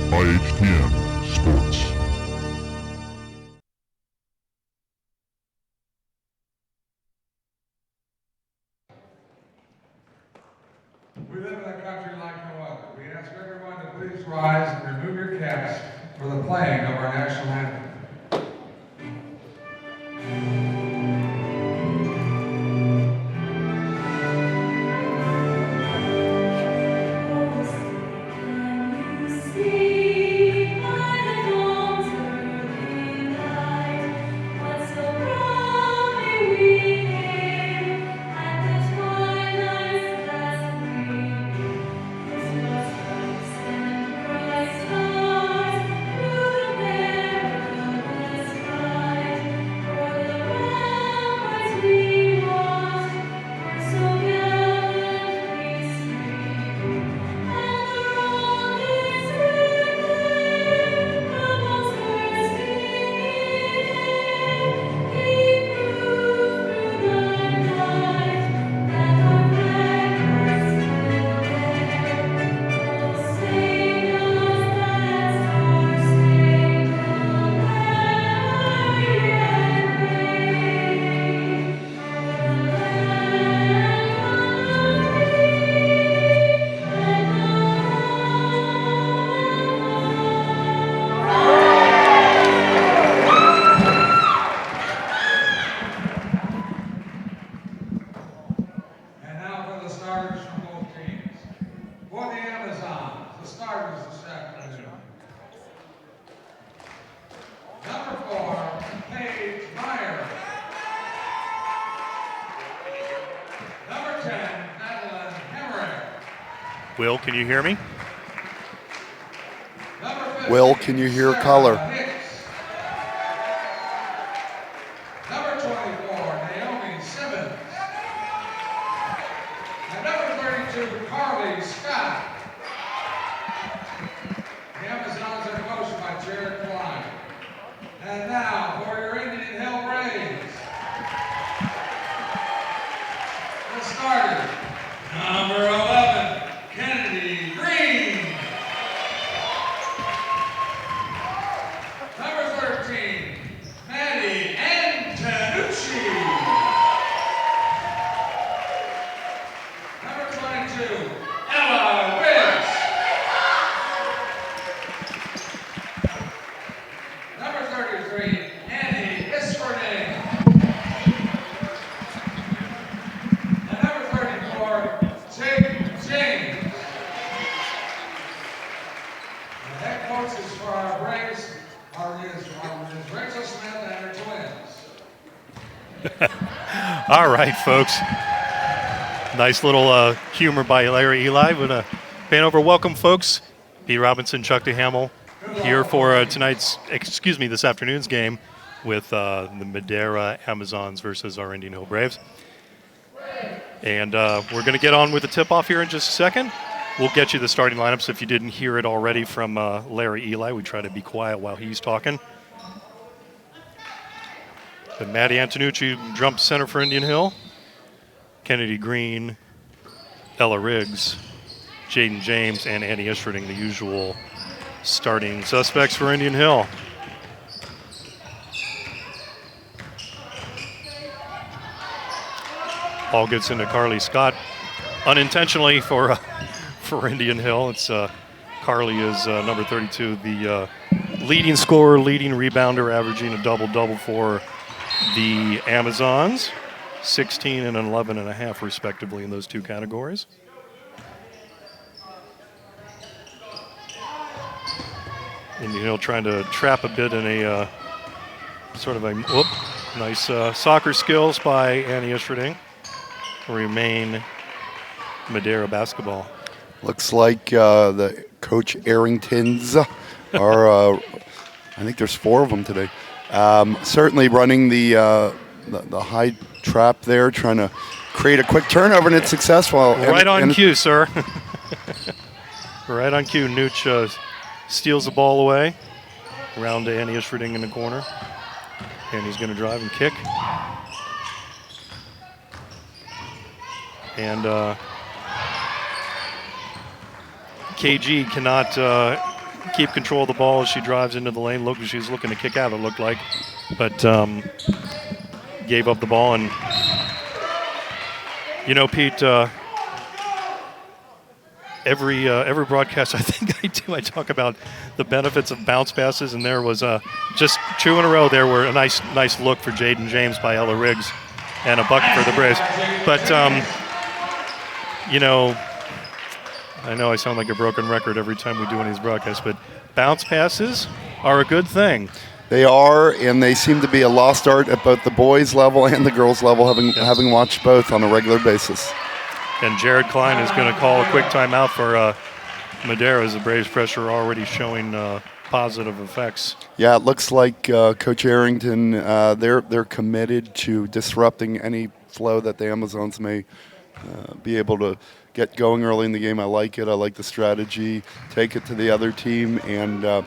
by HTM Sports. We live in a country like no other. We ask everyone to please rise and remove your caps for the playing of our national anthem. Will, can you hear me? Will, can you hear color? Number 24, Naomi Simmons. And number 32, Carly Scott. The Amazons are coached by Jared Klein. And now for your Indian Hill Braves. The starter, number 11, Kennedy Green. Number 13, Maddie Antonucci. Number 22, Ella Wicks. Number 33, Annie Isfording. And number 34, Jake James. The head coaches for our Braves are Rachel Smith and her twins. All right, folks. Nice little humor by Larry Eli. But pan over, welcome, folks. Pete Robinson, Chuck DeHamel here for this afternoon's game with the Madeira Amazons versus our Indian Hill Braves. And we're going to get on with the tip-off here in just a second. We'll get you the starting lineups if you didn't hear it already from Larry Eli. We try to be quiet while he's talking. But Maddie Antonucci jumps center for Indian Hill. Kennedy Green, Ella Riggs, Jaden James, and Annie Isfording, the usual starting suspects for Indian Hill. Ball gets into Carly Scott unintentionally for Indian Hill. It's Carly is number 32, the leading scorer, leading rebounder, averaging a double-double for the Amazons, 16 and 11 and a half respectively in those two categories. Indian Hill trying to trap a bit in a sort of a nice soccer skills by Annie Isfording. Remain Madeira basketball. Looks like the Coach Arringtons are, I think there's 4 of them today, certainly running the high trap there, trying to create a quick turnover, and it's successful. Right on cue, sir. Right on cue. Nooch steals the ball away. Around to Annie Isfording in the corner. And he's going to drive and kick. And KG keep control of the ball as she drives into the lane. Look, she was looking to kick out, it looked like, but gave up the ball. And, Pete, every broadcast I think I do, I talk about the benefits of bounce passes, and there was just 2 in a row. There were a nice look for Jaden James by Ella Riggs, and a bucket for the Braves. But I know I sound like a broken record every time we do one of these broadcasts, but bounce passes are a good thing. They are, and they seem to be a lost art at both the boys' level and the girls' level, having watched both on a regular basis. And Jared Klein is going to call a quick timeout for Madeira, as the Braves pressure already showing positive effects. Yeah, it looks like Coach Arrington, they're committed to disrupting any flow that the Amazons may be able to get going early in the game. I like it. I like the strategy. Take it to the other team, and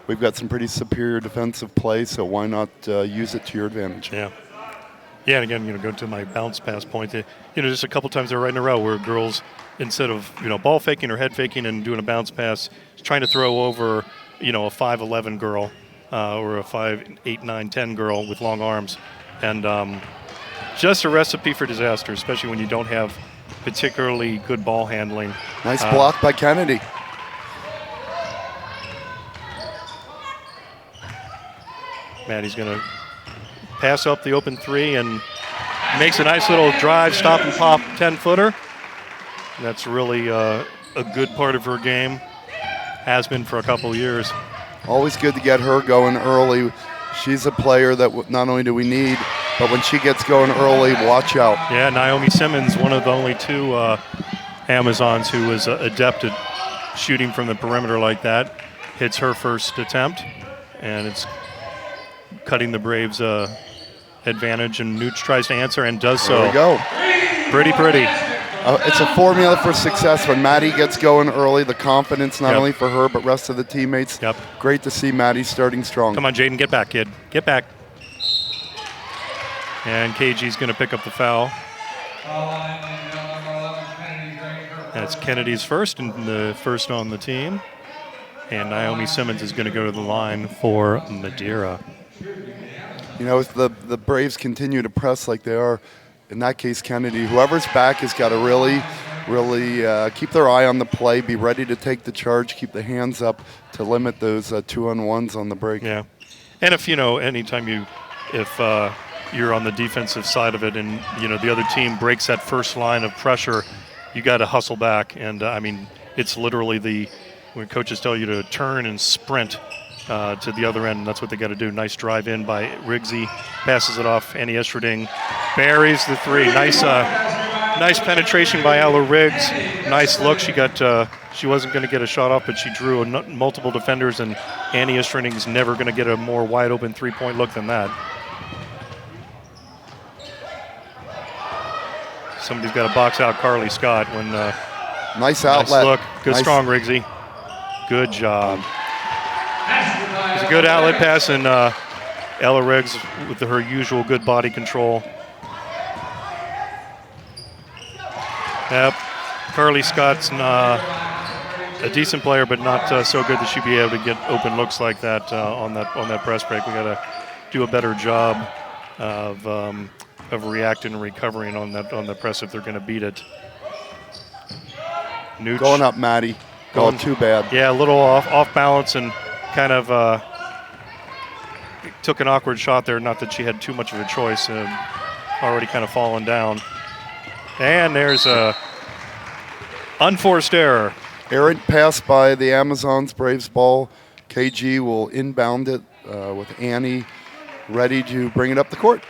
we've got some pretty superior defensive play, so why not use it to your advantage? Yeah. Yeah, and again, go to my bounce pass point. Just a couple times there right in a row where girls, instead of ball faking or head faking and doing a bounce pass, trying to throw over a 5'11" girl or a 5'8", 9, 10 girl with long arms, and just a recipe for disaster, especially when you don't have particularly good ball handling. Nice block by Kennedy. Maddie's going to pass up the open 3 and makes a nice little drive, stop and pop 10-footer. That's really a good part of her game. Has been for a couple of years. Always good to get her going early. She's a player that not only do we need, but when she gets going early, watch out. Yeah, Naomi Simmons, one of the only 2 Amazons who is adept at shooting from the perimeter like that, hits her first attempt, and it's cutting the Braves' advantage, and Nooch tries to answer and does so. There we go. Pretty. It's a formula for success. When Maddie gets going early, the confidence not only for her but rest of the teammates. Yep. Great to see Maddie starting strong. Come on, Jaden, get back, kid. Get back. And KG's going to pick up the foul. That's Kennedy's first, and the first on the team. And Naomi Simmons is going to go to the line for Madeira. If the Braves continue to press like they are, in that case, Kennedy, whoever's back has got to really keep their eye on the play, be ready to take the charge, keep the hands up to limit those 2-on-1s on the break. Yeah. And if, anytime if you're on the defensive side of it and, the other team breaks that first line of pressure, you got to hustle back. And, it's literally when coaches tell you to turn and sprint to the other end, and that's what they got to do. Nice drive in by Riggsy, passes it off. Annie Estrading buries the 3. Nice penetration by Ella Riggs. Nice look. She wasn't going to get a shot off, but she drew multiple defenders, and Annie Estrading's never going to get a more wide open 3-point look than that. Somebody's got to box out Carly Scott when. Nice outlet. Nice look. Good, strong Riggsy. Good job. It's a good outlet pass, and Ella Riggs with her usual good body control. Yep. Carly Scott's a decent player, but not so good that she'd be able to get open looks like that on that press break. We got to do a better job of reacting and recovering on the press if they're going to beat it. Nooch. Going up, Maddie. Going too bad. Yeah, a little off balance and kind of took an awkward shot there. Not that she had too much of a choice. Already kind of fallen down. And there's a unforced error. Errant pass by the Amazons. Braves ball. KG will inbound it with Annie ready to bring it up the court.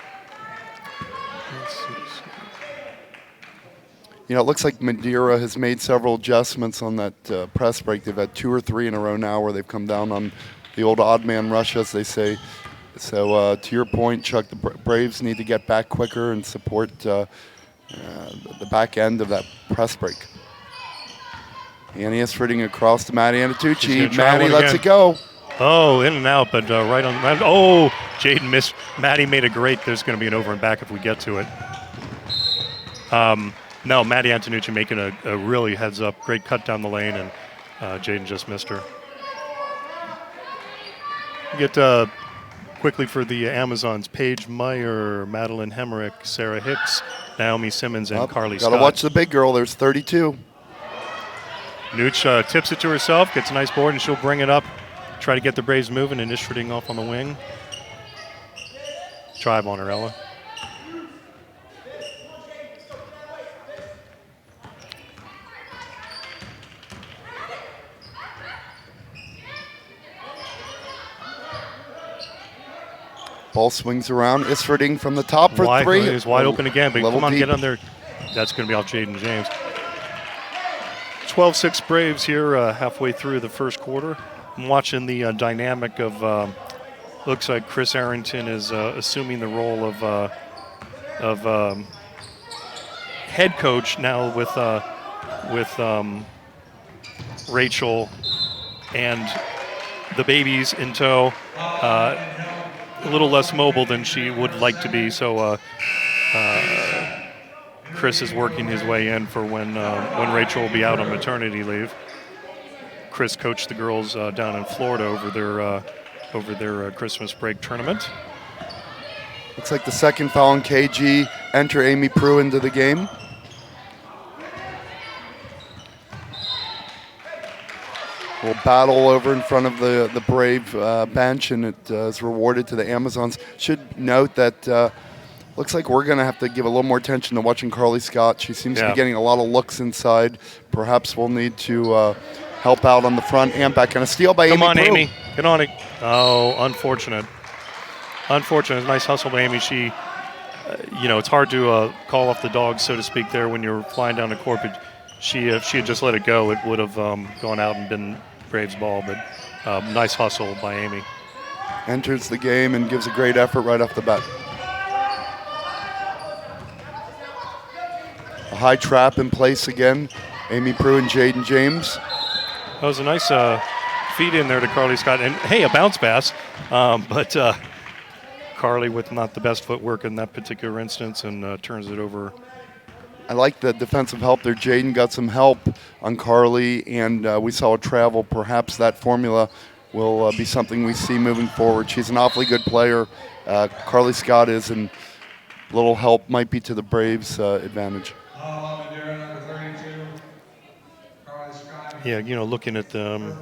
It looks like Madeira has made several adjustments on that press break. They've had 2 or 3 in a row now where they've come down on the old odd man rush, as they say. So to your point, Chuck, the Braves need to get back quicker and support the back end of that press break. Annie is fritting across to Maddie Anatucci. Maddie lets it go. Oh, in and out, but right on the. Oh, Jaden missed. Maddie made a great. There's going to be an over and back if we get to it. No, Maddie Antonucci making a really heads-up, great cut down the lane, and Jaden just missed her. Get quickly for the Amazons: Paige Meyer, Madeline Hemrick, Sarah Hicks, Naomi Simmons, and Carly Scott. Gotta watch the big girl. There's 32. Nooch tips it to herself, gets a nice board, and she'll bring it up, try to get the Braves moving, and Ishrading off on the wing. Drive on her, Ella. Ball swings around. Ishrading from the top for three. He's wide open again, but come on, deep. get on there. That's going to be off Jaden James. 12-6 Braves here halfway through the first quarter. I'm watching the dynamic of, looks like Chris Arrington is assuming the role of head coach now with Rachel and the babies in tow. A little less mobile than she would like to be, so Chris is working his way in for when Rachel will be out on maternity leave. Chris coached the girls down in Florida over their Christmas break tournament. Looks like the second foul on KG. Enter Amy Prue into the game. We'll battle over in front of the Brave bench, and it is rewarded to the Amazons. Should note that looks like we're going to have to give a little more attention to watching Carly Scott. She seems to be getting a lot of looks inside. Perhaps we'll need to help out on the front and back. And a steal by Amy Prue. Come on, Amy. Get on it. Oh, unfortunate. Unfortunate. Nice hustle by Amy. She, it's hard to call off the dog, so to speak, there when you're flying down the court. But if she had just let it go, it would have gone out and been Braves ball. But nice hustle by Amy. Enters the game and gives a great effort right off the bat. A high trap in place again. Amy Prue and Jaden James. That was a nice feed in there to Carly Scott. And, hey, a bounce pass. But Carly with not the best footwork in that particular instance and turns it over. I like the defensive help there. Jaden got some help on Carly, and we saw a travel. Perhaps that formula will be something we see moving forward. She's an awfully good player. Carly Scott is, and little help might be to the Braves' advantage. Madeira, number 32. Carly Scott. Yeah, looking at the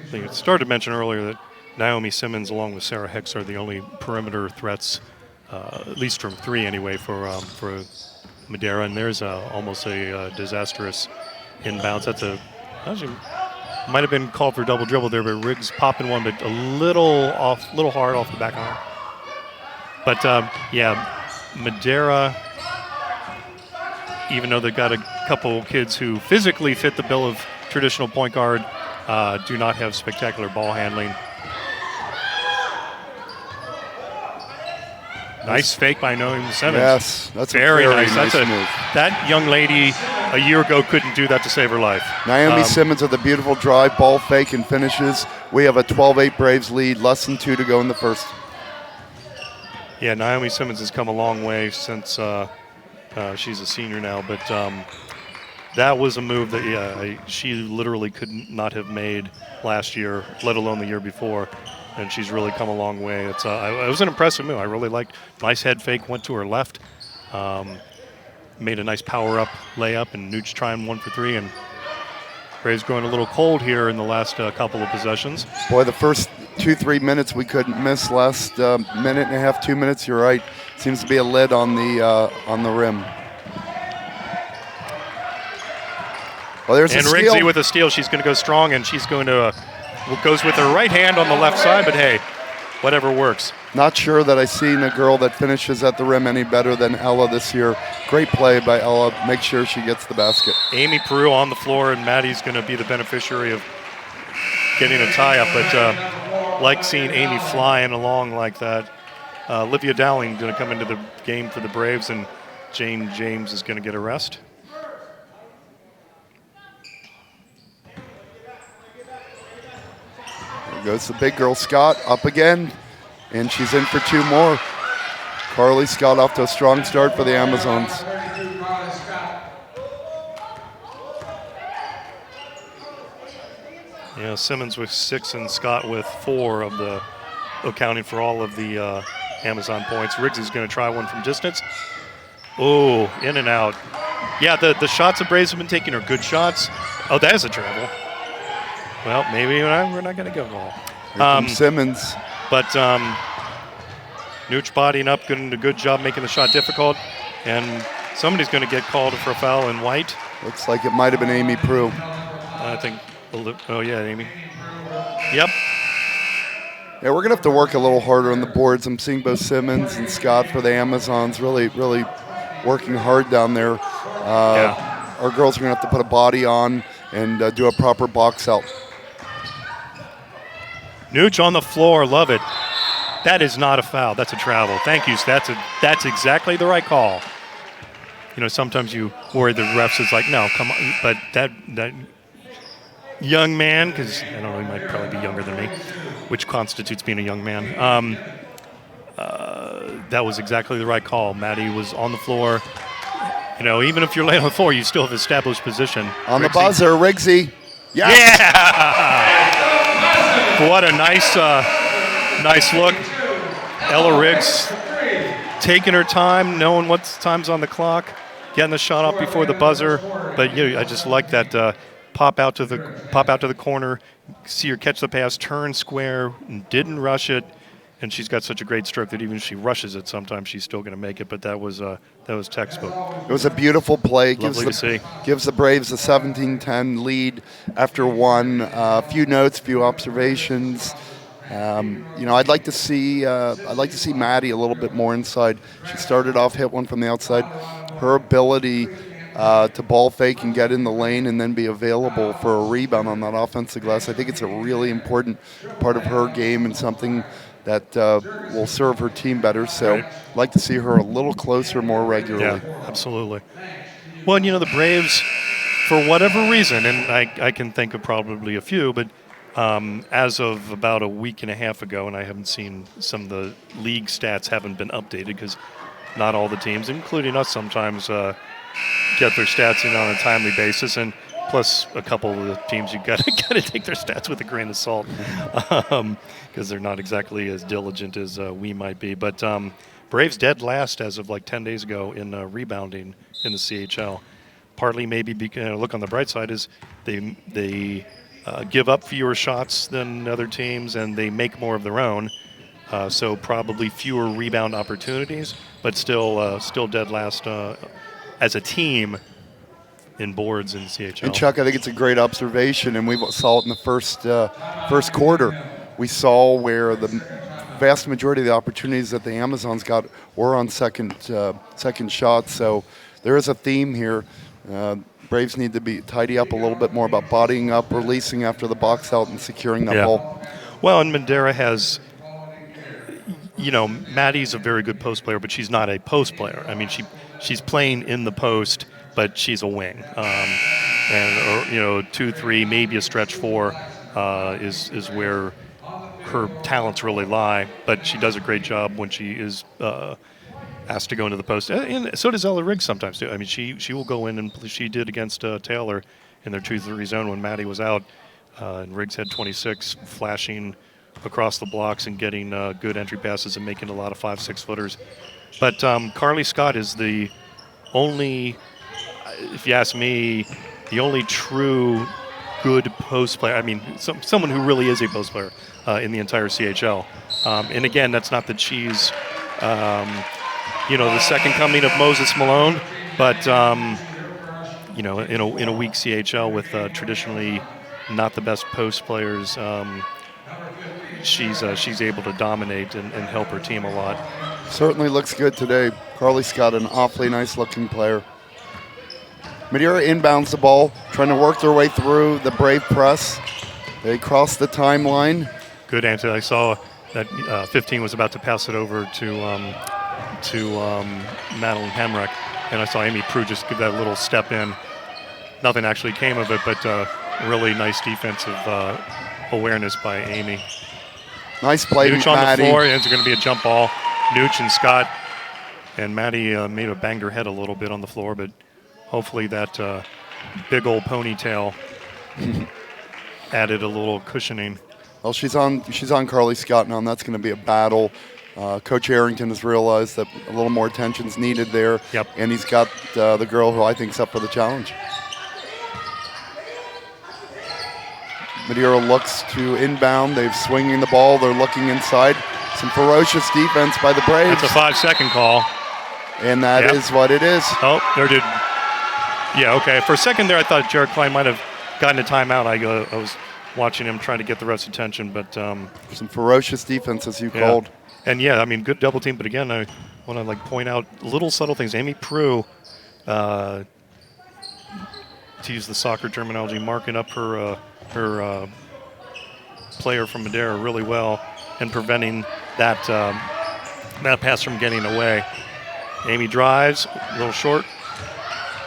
thing, it started to mention earlier that Naomi Simmons along with Sarah Hicks are the only perimeter threats, at least from three anyway, for Madeira. And there's almost a disastrous inbounds. Actually might have been called for double dribble there, but Riggs popping one, but a little hard off the back iron. But Madeira, even though they've got a couple kids who physically fit the bill of traditional point guard, do not have spectacular ball handling. Nice fake by Naomi Simmons. Yes, that's very a very nice. nice move. That young lady a year ago couldn't do that to save her life. Naomi Simmons with a beautiful drive, ball fake, and finishes. We have a 12-8 Braves lead, less than 2 to go in the first. Yeah, Naomi Simmons has come a long way since she's a senior now, but that was a move that she literally could not have made last year, let alone the year before. And she's really come a long way. It was an impressive move. I really liked. Nice head fake, went to her left, made a nice power-up layup, and Nooch trying 1 for 3. And Braves growing a little cold here in the last couple of possessions. Boy, the first 2-3 minutes we couldn't miss. Last minute and a half, 2 minutes. You're right. Seems to be a lid on the rim. Well, there's a steal. And Riggsy with a steal. She's going to go strong, and she's going to goes with her right hand on the left side. But hey, whatever works. Not sure that I've seen a girl that finishes at the rim any better than Ella this year. Great play by Ella. Make sure she gets the basket. Amy Prue on the floor, and Maddie's going to be the beneficiary of getting a tie-up. But like seeing Amy flying along like that. Olivia Dowling going to come into the game for the Braves, and Jane James is going to get a rest. There goes the big girl, Scott, up again, and she's in for 2 more. Carly Scott off to a strong start for the Amazons. Yeah, Simmons with 6 and Scott with 4 of the accounting for all of the Amazon points. Riggs is going to try one from distance. Oh, in and out. Yeah, the shots the Braves have been taking are good shots. Oh, that is a travel. Well, maybe we're not going to go goal. Here comes Simmons. But Nooch bodying up, doing a good job making the shot difficult. And somebody's going to get called for a foul in white. Looks like it might have been Amy Prue. I think, oh yeah, Amy. Yep. Yeah, we're going to have to work a little harder on the boards. I'm seeing both Simmons and Scott for the Amazons really working hard down there. Our girls are going to have to put a body on and do a proper box out. Nooch on the floor, love it. That is not a foul. That's a travel. Thank you. That's exactly the right call. You know, sometimes you worry the refs is like, no, come on. But that young man, because I don't know, he might probably be younger than me, which constitutes being a young man. That was exactly the right call. Maddie was on the floor. You know, even if you're laying on the floor, you still have established position. On the buzzer, Riggsy. Yes. Yeah! What a nice look. Ella Riggs taking her time, knowing what time's on the clock, getting the shot off before the buzzer. But I just like that pop out to the corner, see her catch the pass, turn square, and didn't rush it. And she's got such a great stroke that even if she rushes it, sometimes she's still going to make it. But that was textbook. It was a beautiful play. Lovely to see. Gives the Braves a 17-10 lead after one. A few notes, few observations. I'd like to see Maddie a little bit more inside. She started off, hit one from the outside. Her ability to ball fake and get in the lane and then be available for a rebound on that offensive glass, I think it's a really important part of her game and something that will serve her team better. So I'd like to see her a little closer more regularly. Yeah, absolutely. Well, and the Braves, for whatever reason, and I can think of probably a few, but as of about a week and a half ago, and I haven't seen some of the league stats haven't been updated because not all the teams, including us sometimes, get their stats in on a timely basis, and plus a couple of the teams you got to take their stats with a grain of salt because they're not exactly as diligent as we might be. But Braves dead last as of like 10 days ago in rebounding in the CHL. Partly maybe look on the bright side is they give up fewer shots than other teams and they make more of their own. So probably fewer rebound opportunities, but still dead last as a team in boards in CHL. And Chuck, I think it's a great observation, and we saw it in the first quarter. We saw where the vast majority of the opportunities that the Amazons got were on second shots. So there is a theme here. Braves need to tidy up a little bit more about bodying up, releasing after the box out, and securing that ball. Well, and Madeira has, Maddie's a very good post player, but she's not a post player. I mean, she's playing in the post, but she's a wing. And 2-3, maybe a stretch 4 is where her talents really lie. But she does a great job when she is asked to go into the post. And so does Ella Riggs sometimes, too. I mean, she will go in, and she did against Taylor in their 2-3 zone when Maddie was out. And Riggs had 26, flashing across the blocks and getting good entry passes and making a lot of 5-6 footers. But Carly Scott is the only, if you ask me, the only true good post player. I mean, someone who really is a post player in the entire CHL. And again, that's not that she's, the second coming of Moses Malone, but in a weak CHL with traditionally not the best post players, she's able to dominate and help her team a lot. Certainly looks good today. Carly Scott, an awfully nice-looking player. Madeira inbounds the ball, trying to work their way through the Brave press. They cross the timeline. Good answer. I saw that 15 was about to pass it over to Madeline Hemrick, and I saw Amy Prue just give that little step in. Nothing actually came of it, but really nice defensive awareness by Amy. Nice play, Nooch on Maddie. the floor. It's going to be a jump ball. Nooch and Scott. And Maddie may have banged her head a little bit on the floor, but hopefully that big old ponytail added a little cushioning. Well, she's on Carly Scott now, and that's going to be a battle. Coach Arrington has realized that a little more attention's needed there. Yep. And he's got the girl who I think is up for the challenge. Madeira looks to inbound. They're swinging the ball. They're looking inside. Some ferocious defense by the Braves. That's a 5-second call. And that is what it is. Oh, there did. Yeah, okay. For a second there, I thought Jared Klein might have gotten a timeout. I was watching him trying to get the ref's attention, but some ferocious defense, as you called. And yeah, I mean, good double team. But again, I want to point out little subtle things. Amy Prue, to use the soccer terminology, marking up her player from Madeira really well and preventing that pass from getting away. Amy drives, a little short.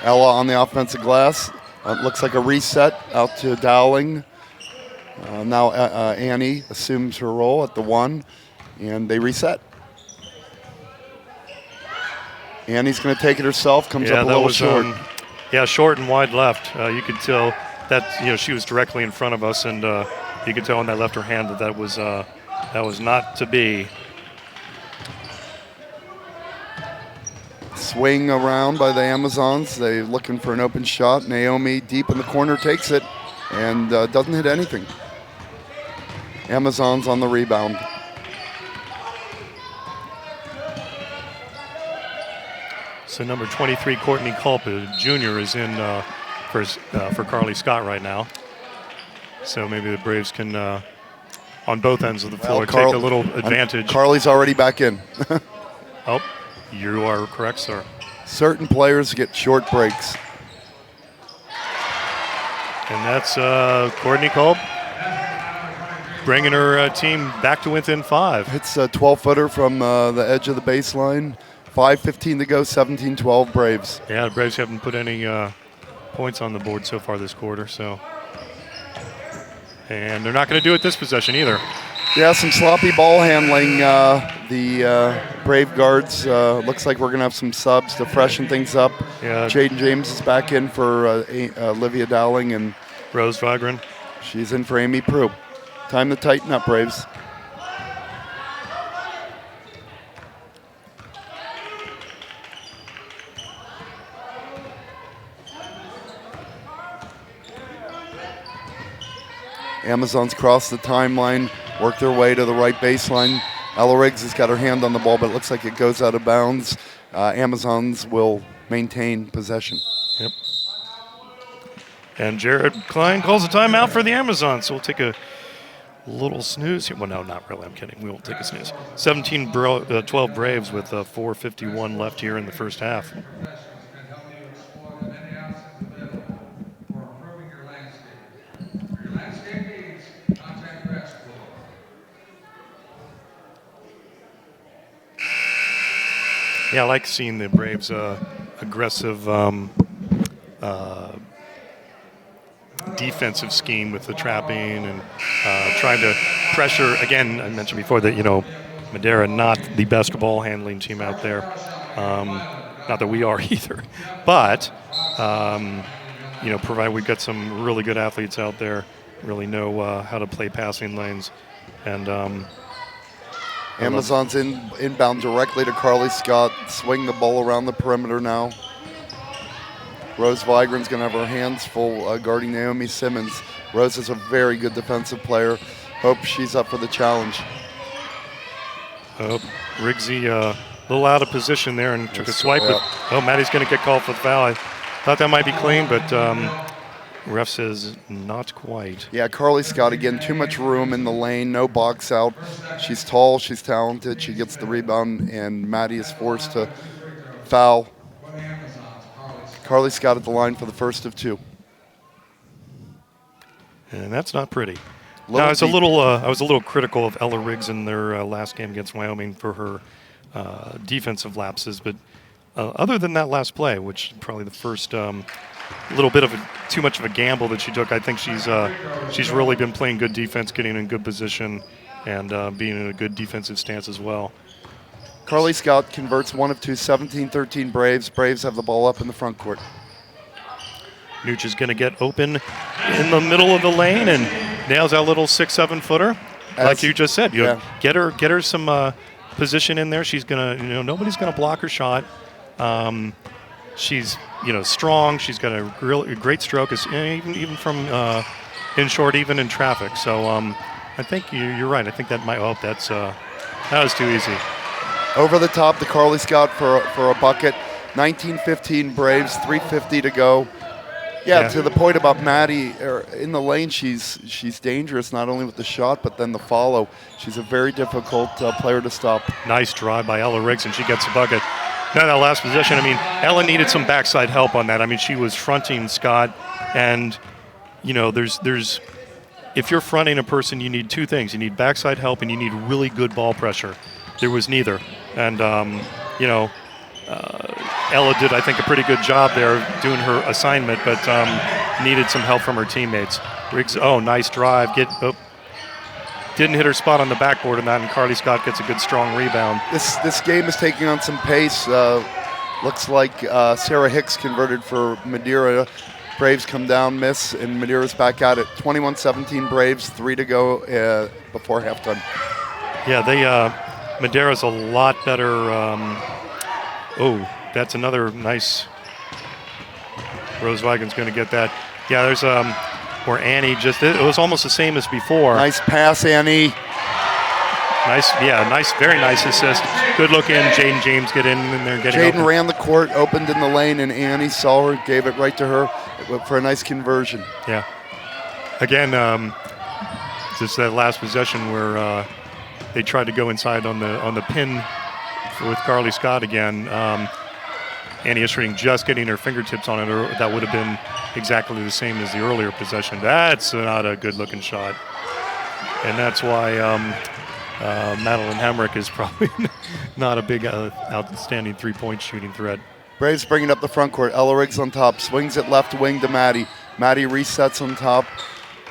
Ella on the offensive glass. Looks like a reset out to Dowling. Now Annie assumes her role at the 1, and they reset. Annie's going to take it herself, comes up a little short. Short and wide left. You could tell that she was directly in front of us, and you could tell when that left her hand that was not to be. Swing around by the Amazons. They're looking for an open shot. Naomi deep in the corner takes it and doesn't hit anything. Amazons on the rebound. So number 23, Courtney Culpa Jr. is in for Carly Scott right now. So maybe the Braves can, on both ends of the floor, take a little advantage. Carly's already back in. Oh, you are correct, sir. Certain players get short breaks. And that's Courtney Culp bringing her team back to within 5. Hits a 12-footer from the edge of the baseline. 5:15 to go, 17-12 Braves. Yeah, the Braves haven't put any points on the board so far this quarter. And they're not going to do it this possession either. Yeah, some sloppy ball handling. The Brave guards, looks like we're going to have some subs to freshen things up. Yeah. Jaden James is back in for Olivia Dowling, and Rose Vigran. She's in for Amy Prue. Time to tighten up, Braves. Amazons cross the timeline, work their way to the right baseline. Ella Riggs has got her hand on the ball, but it looks like it goes out of bounds. Amazons will maintain possession. Yep. And Jared Klein calls a timeout for the Amazons. So we'll take a little snooze here. Well, no, not really. I'm kidding. We won't take a snooze. 17-12 Braves with 4:51 left here in the first half. Yeah, I like seeing the Braves' aggressive defensive scheme with the trapping and trying to pressure. Again, I mentioned before that, Madeira not the best ball handling team out there. Not that we are either. But, provided we've got some really good athletes out there, really know how to play passing lanes. And Amazons inbound directly to Carly Scott. Swing the ball around the perimeter now. Rose Vigran's going to have her hands full guarding Naomi Simmons. Rose is a very good defensive player. Hope she's up for the challenge. Riggsy a little out of position there and took a swipe. But, Maddie's going to get called for the foul. I thought that might be clean, but ref says not quite. Yeah, Carly Scott, again, too much room in the lane, no box out. She's tall, she's talented, she gets the rebound, and Maddie is forced to foul. Carly Scott at the line for the first of 2. And that's not pretty. Now, I was a little critical of Ella Riggs in their last game against Wyoming for her defensive lapses, but other than that last play, which probably the first little bit of too much of a gamble that she took, I think she's really been playing good defense, getting in good position, and being in a good defensive stance as well. Carly Scott converts 1 of 2, 17-13 Braves. Braves have the ball up in the front court. Nooch is going to get open in the middle of the lane, and nails that little 6-7 footer, like you just said. Get her some position in there. She's gonna, nobody's gonna block her shot. She's strong. She's got a great stroke, even from in short, even in traffic. So I think you're right. I think that might. Oh, that was too easy. Over the top to Carly Scott for a bucket. 19-15 Braves, 3:50 to go. Yeah, to the point about Maddie in the lane, she's dangerous not only with the shot but then the follow. She's a very difficult player to stop. Nice drive by Ella Riggs, and she gets a bucket. Now that last possession, Ella needed some backside help on that. She was fronting Scott, and there's if you're fronting a person, you need two things: you need backside help and you need really good ball pressure. There was neither, and Ella did, I think, a pretty good job there doing her assignment, but needed some help from her teammates. Riggs, nice drive. Didn't hit her spot on the backboard on that, and Carly Scott gets a good, strong rebound. This game is taking on some pace. Looks like Sarah Hicks converted for Madeira. Braves come down, miss, and Madeira's back at it. 21-17 Braves, 3 to go before halftime. Yeah, Madeira's a lot better. That's another nice. Rose Wagner's going to get that. Yeah, there's where Annie it was almost the same as before. Nice pass, Annie. Nice, very nice assist. Good look in. Jaden James get in there and getting open. Jaden ran the court, opened in the lane, and Annie saw her, gave it right to her for a nice conversion. Yeah. Again, just that last possession where they tried to go inside on the pin with Carly Scott again. Annie Ishring just getting her fingertips on it, or that would have been exactly the same as the earlier possession. That's not a good-looking shot. And that's why Madeline Hemrick is probably not a big, outstanding three-point shooting threat. Braves bringing up the front court. Ella Riggs on top. Swings it left wing to Maddie. Maddie resets on top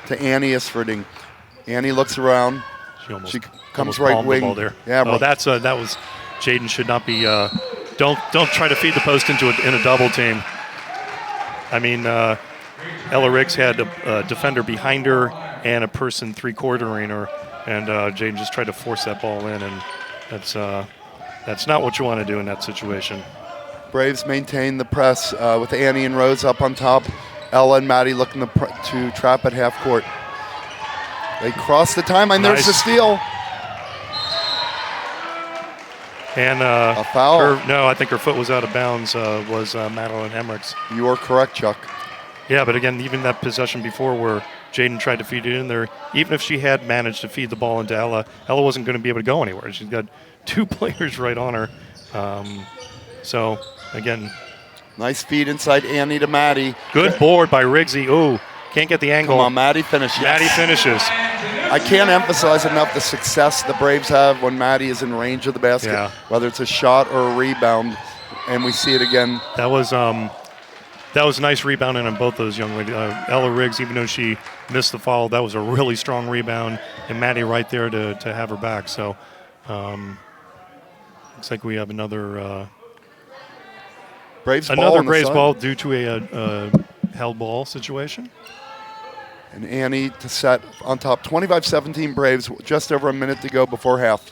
to Annie Isfording. Annie looks around. She comes right wing. The ball there. Yeah, that was Jaden should not be. Don't try to feed the post in a double team. Ella Riggs had a defender behind her and a person three-quartering her, and Jaden just tried to force that ball in, and that's not what you want to do in that situation. Braves maintain the press with Annie and Rose up on top. Ella and Maddie looking to trap at half court. They cross the timeline. Nice. There's the steal. And a foul? I think her foot was out of bounds, was Madeline Hemrick's. You are correct, Chuck. Yeah, but again, even that possession before where Jaden tried to feed it in there, even if she had managed to feed the ball into Ella wasn't going to be able to go anywhere. She's got two players right on her. So, again. Nice feed inside Annie to Maddie. Good board by Riggsy. Can't get the angle. Come on, Maddie finishes. Maddie finishes. I can't emphasize enough the success the Braves have when Maddie is in range of the basket, whether it's a shot or a rebound, and we see it again. That was nice rebounding on both those young ladies. Ella Riggs, even though she missed the foul, that was a really strong rebound, and Maddie right there to have her back. So looks like we have another Braves ball due to a held ball situation. And Annie to set on top. 25-17 Braves, just over a minute to go before half.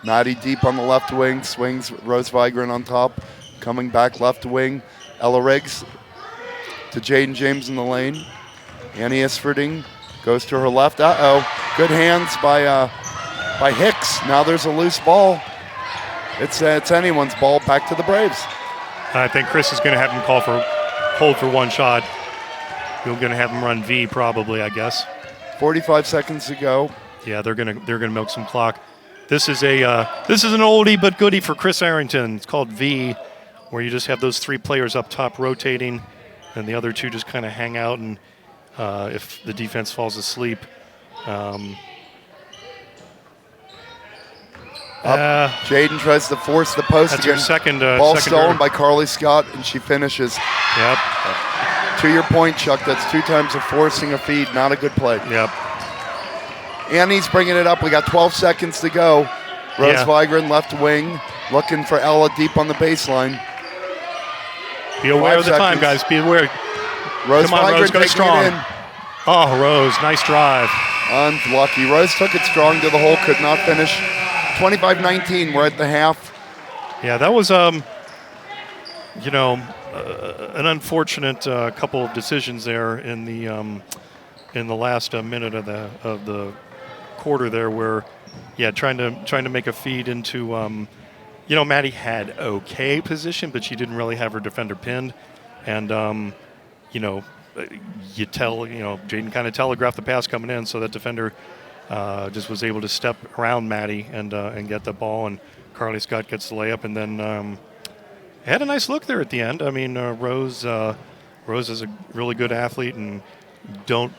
Maddie deep on the left wing, swings Rose Vigran on top. Coming back left wing, Ella Riggs to Jaden James in the lane. Annie Isfording goes to her left. Good hands by Hicks. Now there's a loose ball. It's anyone's ball back to the Braves. I think Chris is going to have him hold for one shot. You're going to have them run V probably, I guess. 45 seconds to go. Yeah, they're going to milk some clock. This is an oldie but goodie for Chris Arrington. It's called V, where you just have those three players up top rotating, and the other two just kind of hang out, and if the defense falls asleep. Jaden tries to force the post again. Her second ball stolen by Carly Scott, and she finishes. Yep. To your point, Chuck, that's 2 times of forcing a feed. Not a good play. Yep. Annie's bringing it up. We got 12 seconds to go. Rose Vigran, left wing, looking for Ella deep on the baseline. Be aware of the time, guys. Be aware. Rose Vigran taking it in. Oh, Rose, nice drive. Unlucky. Rose took it strong to the hole, could not finish. 25-19, we're at the half. Yeah, that was, an unfortunate couple of decisions there in the last minute of the quarter there, where, trying to make a feed into, Maddie had okay position, but she didn't really have her defender pinned, and Jaden kind of telegraphed the pass coming in, so that defender just was able to step around Maddie and get the ball, and Carly Scott gets the layup, and then had a nice look there at the end. I mean, Rose is a really good athlete, and don't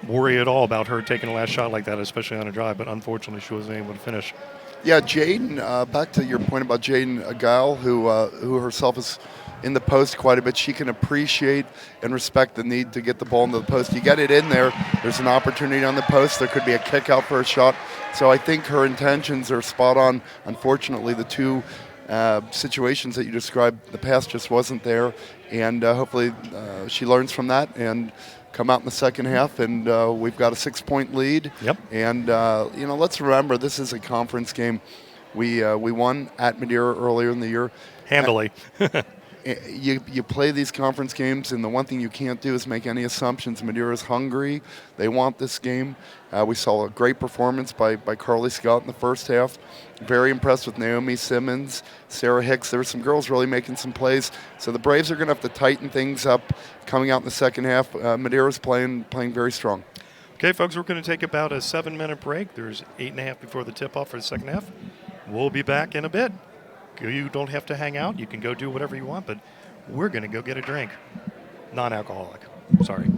worry at all about her taking a last shot like that, especially on a drive, but unfortunately she wasn't able to finish. Yeah, Jaden, back to your point about Jaden, a gal who herself is in the post quite a bit. She can appreciate and respect the need to get the ball into the post. You get it in there, there's an opportunity on the post. There could be a kick out for a shot. So I think her intentions are spot on. Unfortunately, the two situations that you described, the pass just wasn't there. And hopefully she learns from that and come out in the second half, and we've got a 6-point lead. Yep. And let's remember, this is a conference game. We won at Madeira earlier in the year. Handily. You play these conference games, and the one thing you can't do is make any assumptions. Madeira's hungry. They want this game. We saw a great performance by Carly Scott in the first half. Very impressed with Naomi Simmons, Sarah Hicks. There were some girls really making some plays. So the Braves are going to have to tighten things up coming out in the second half. Madeira's playing very strong. Okay, folks, we're going to take about a 7-minute break. There's 8.5 before the tip-off for the second half. We'll be back in a bit. You don't have to hang out. You can go do whatever you want, but we're going to go get a drink. Non-alcoholic. Sorry.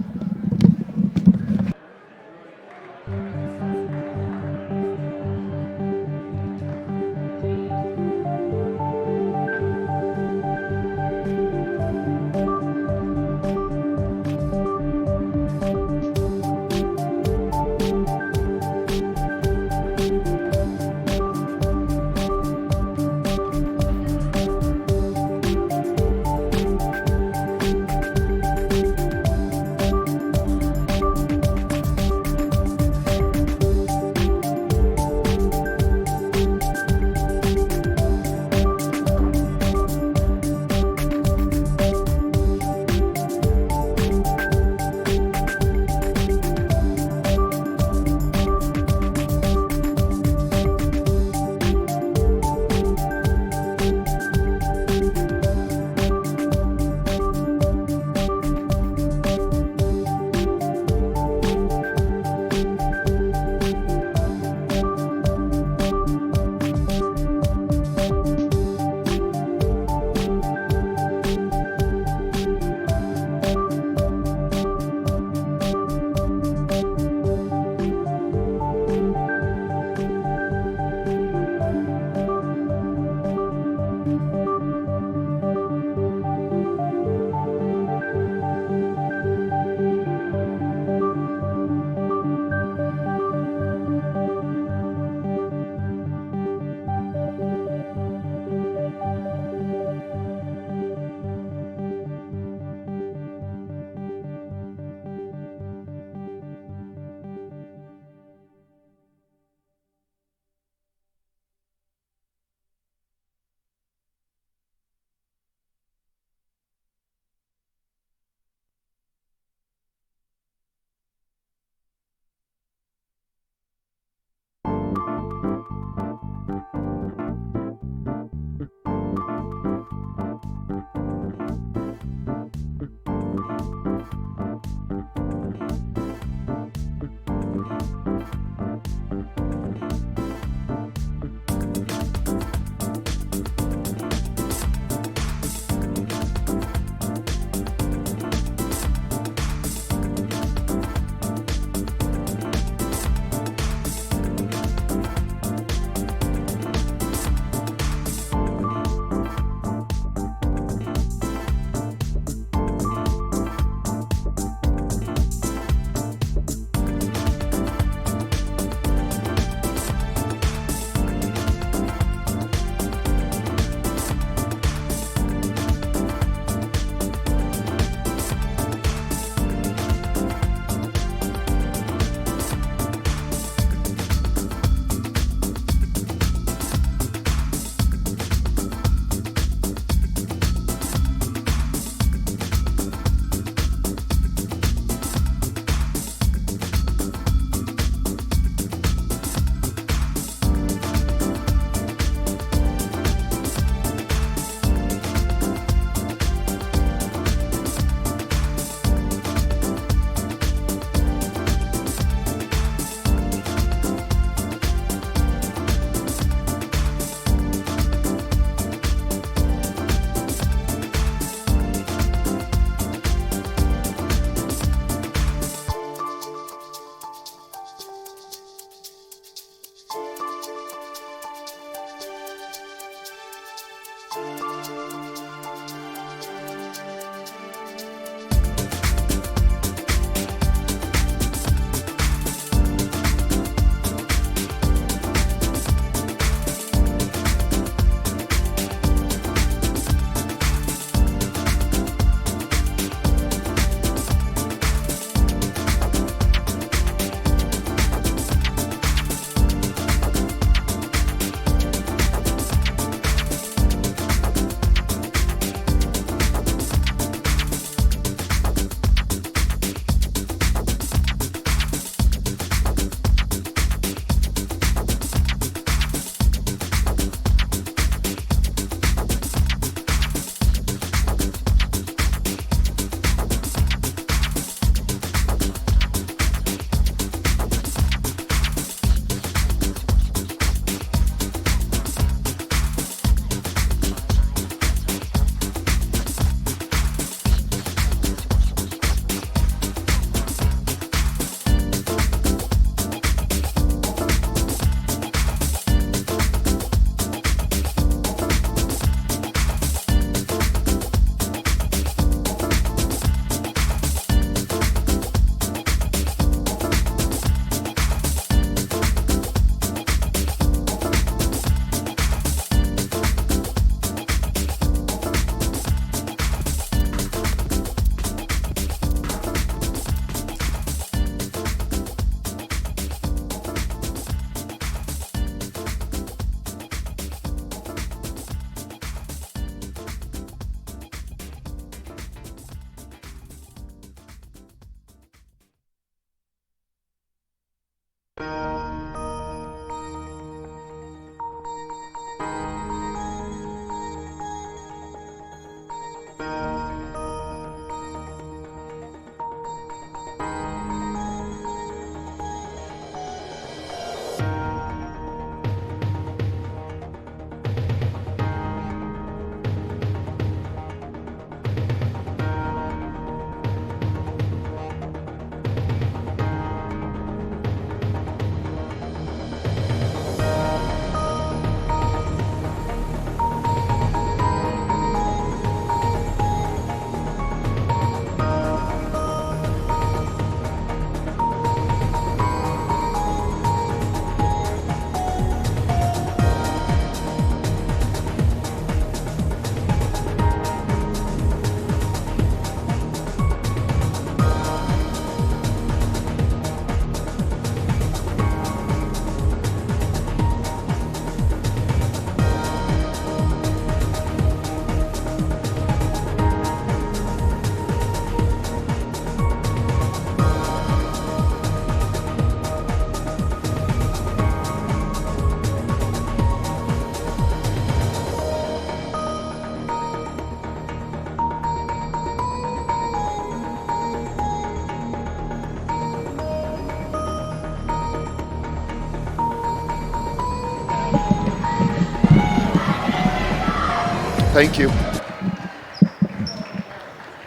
Thank you.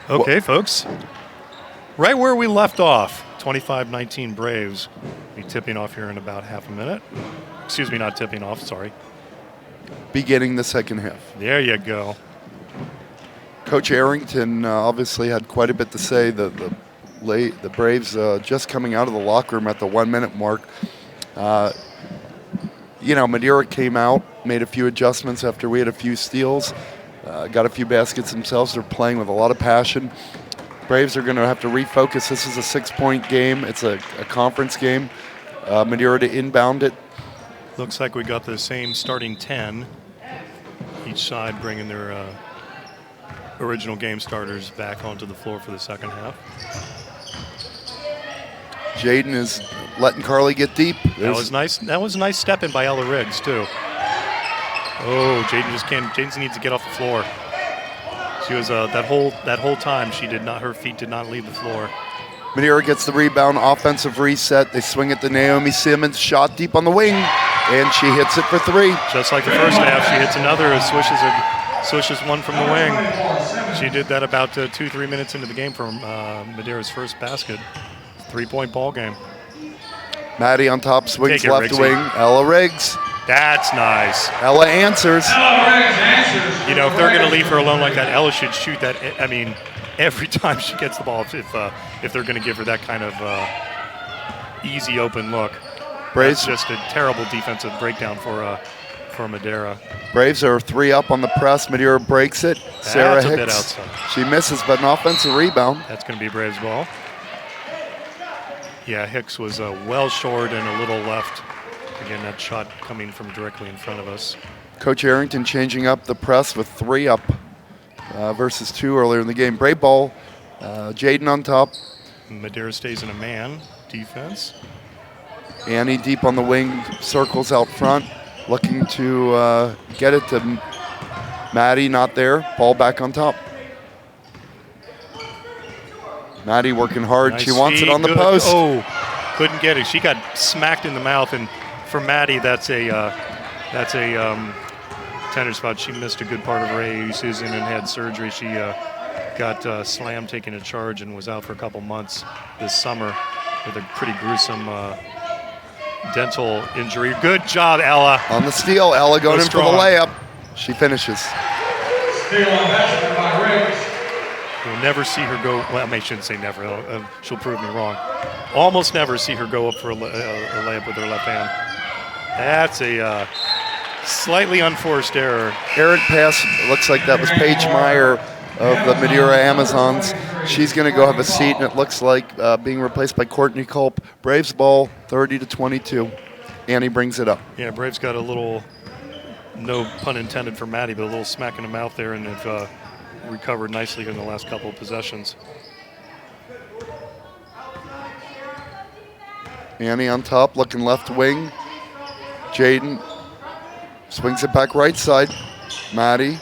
Okay, folks. Right where we left off, 25-19 Braves. Be tipping off here in about half a minute. Excuse me, not tipping off, sorry. Beginning the second half. There you go. Coach Arrington obviously had quite a bit to say. The Braves just coming out of the locker room at the 1 minute mark. Madeira came out, made a few adjustments after we had a few steals, got a few baskets themselves. They're playing with a lot of passion. Braves are going to have to refocus. This is a 6-point game. It's a conference game. Madeira to inbound it. Looks like we got the same starting 10. Each side bringing their original game starters back onto the floor for the second half. Jaden is letting Carly get deep. That was nice. That was a nice step in by Ella Riggs too. Oh, Jaden just can't. Jaden needs to get off the floor. She was that whole time. Her feet did not leave the floor. Madeira gets the rebound, offensive reset. They swing it to Naomi Simmons, shot deep on the wing, and she hits it for 3. Just like the first half, she hits another, swishes one from the wing. She did that about 2-3 minutes into the game for Madeira's first basket. 3-point ball game. Maddie on top, swings left Riggsy. wing. Ella Riggs. That's nice. Ella answers. You know, if they're going to leave her alone like that, Ella should shoot that. I mean, every time she gets the ball, if they're going to give her that kind of easy open look. Braves That's just a terrible defensive breakdown for Madeira. Braves are 3 up on the press. Madeira breaks it. Sarah That's a Hicks. bit outside. She misses, but an offensive rebound. That's going to be Braves ball. Yeah, Hicks was well short and a little left. Again, that shot coming from directly in front of us. Coach Arrington changing up the press with 3 up versus 2 earlier in the game. Brave ball. Jaden on top. Madeira stays in a man defense. Annie deep on the wing, circles out front, looking to get it to Maddie, not there. Ball back on top. Maddie working hard. Nice she wants it on the good. post. Oh, couldn't get it. She got smacked in the mouth, and for Maddie, that's a tender spot. She missed a good part of her AAU season and had surgery. She got slammed taking a charge and was out for a couple months this summer with a pretty gruesome dental injury. Good job, Ella. On the steal, Ella going in for the strong. layup. She finishes. Steal on basket by Riggs. You'll never see her go. Well, I shouldn't say never. She'll prove me wrong. Almost never see her go up for a layup with her left hand. That's a slightly unforced error. Errant pass, looks like that was Paige Meyer of the Madeira Amazons. She's going to go have a seat, and it looks like being replaced by Courtney Culp. Braves ball, 30-22. Annie brings it up. Yeah, Braves got a little, no pun intended for Maddie, but a little smack in the mouth there, and have recovered nicely in the last couple of possessions. Annie on top, looking left wing. Jaden swings it back right side. Maddie.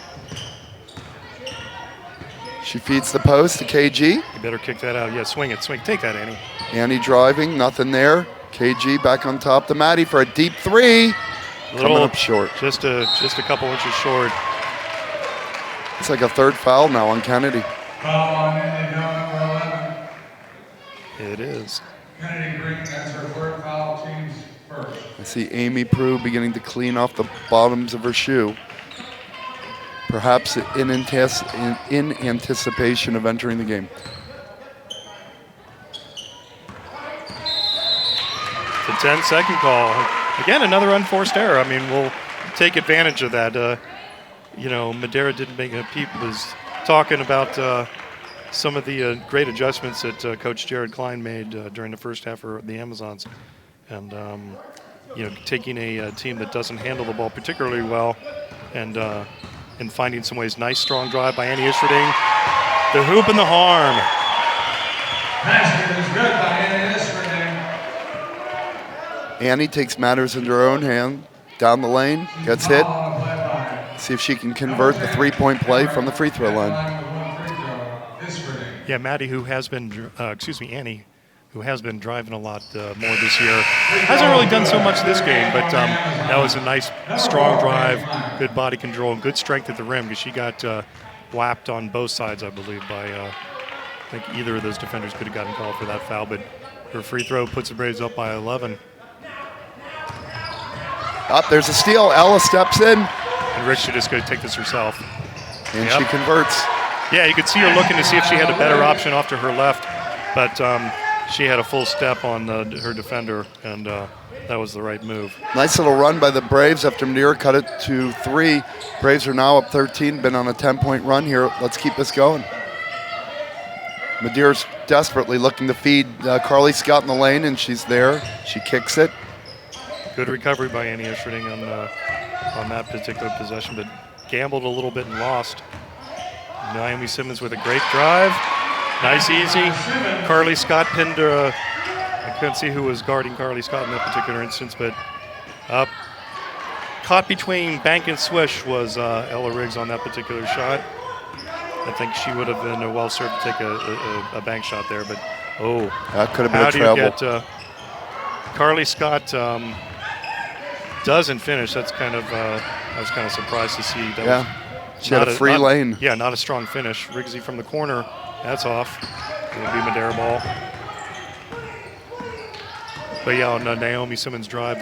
She feeds the post to KG. You better kick that out. Yeah, swing it. Take that, Annie. Annie driving, nothing there. KG back on top to Maddie for a deep 3. Coming up short. Just a couple inches short. It's like a 3rd foul now on Kennedy. Foul on Andy Dunn, number 11. It is. Kennedy Green, that's her 3rd foul, team's first. I see Amy Prue beginning to clean off the bottoms of her shoe. Perhaps in anticipation of entering the game. The 10-second call. Again, another unforced error. I mean, we'll take advantage of that. Madeira didn't make a peep. Was talking about some of the great adjustments that Coach Jared Klein made during the first half for the Amazons. And, taking a team that doesn't handle the ball particularly well and finding some ways. Nice, strong drive by Annie Ishrading. The hoop and the harm. Basket is good by Andy Ishrading. Annie takes matters into her own hand. Down the lane, gets hit. See if she can convert the 3-point play from the free throw line. Yeah, Maddie, who has been, Annie, who has been driving a lot more this year. Hasn't really done so much this game, but that was a nice, strong drive, good body control, and good strength at the rim because she got whapped on both sides, I believe, by I think either of those defenders could have gotten called for that foul, but her free throw puts the Braves up by 11. Up, there's a steal. Ella steps in. And Rick should just go take this herself. And she converts. Yeah, you could see her looking to see if she had a better option off to her left, but she had a full step on her defender, and that was the right move. Nice little run by the Braves after Madeira cut it to 3. Braves are now up 13, been on a 10-point run here. Let's keep this going. Madeira's desperately looking to feed Carly Scott in the lane, and she's there. She kicks it. Good recovery by Annie Escherding on that particular possession, but gambled a little bit and lost. Naomi Simmons with a great drive. Nice, easy. Carly Scott pinned her. I couldn't see who was guarding Carly Scott in that particular instance, but caught between bank and swish was Ella Riggs on that particular shot. I think she would have been well served to take a bank shot there, but that could have been a travel. Get, Carly Scott doesn't finish. That's kind of I was kind of surprised to see. That she had a free lane. Yeah, not a strong finish. Riggsy from the corner. That's off. It'll be Madeira ball. But yeah, on Naomi Simmons' drive,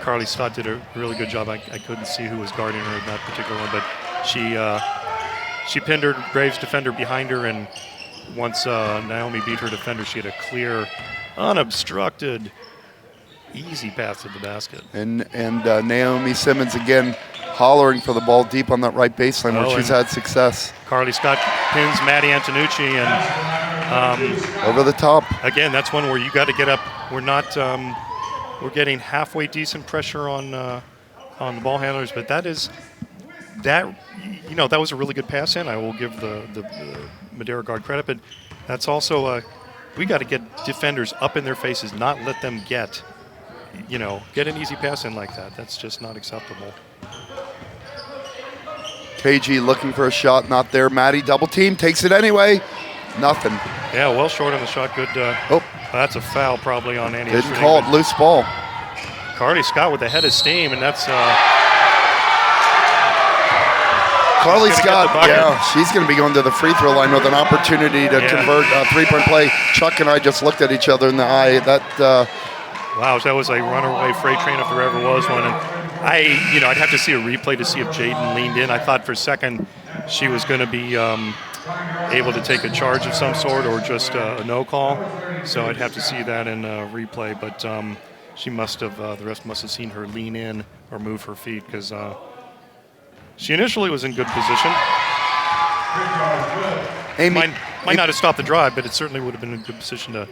Carly Scott did a really good job. I couldn't see who was guarding her in that particular one, but she pinned her Braves defender behind her, and once Naomi beat her defender, she had a clear, unobstructed, easy pass to the basket. And Naomi Simmons again hollering for the ball deep on that right baseline where she's had success. Carly Scott pins Maddie Antonucci, and over the top. Again, that's one where you got to get up. We're not. We're getting halfway decent pressure on the ball handlers, but that was a really good pass in. I will give the Madeira guard credit, but that's also we got to get defenders up in their faces, not let them get an easy pass in like that. That's just not acceptable. KG looking for a shot, not there. Maddie double team, takes it anyway. Nothing. Yeah, well short on the shot. Good. That's a foul probably on Annie. Didn't call it, loose ball. Carly Scott with the head of steam, and that's Carly Scott, she's going to be going to the free throw line with an opportunity to convert a three-point play. Chuck and I just looked at each other in the eye. Wow, that was a runaway freight train if there ever was one. And I'd have to see a replay to see if Jaden leaned in. I thought for a second she was going to be able to take a charge of some sort or just a no call. So I'd have to see that in a replay. But she must have, the rest must have seen her lean in or move her feet because she initially was in good position. Amy, might not have stopped the drive, but it certainly would have been in good position to.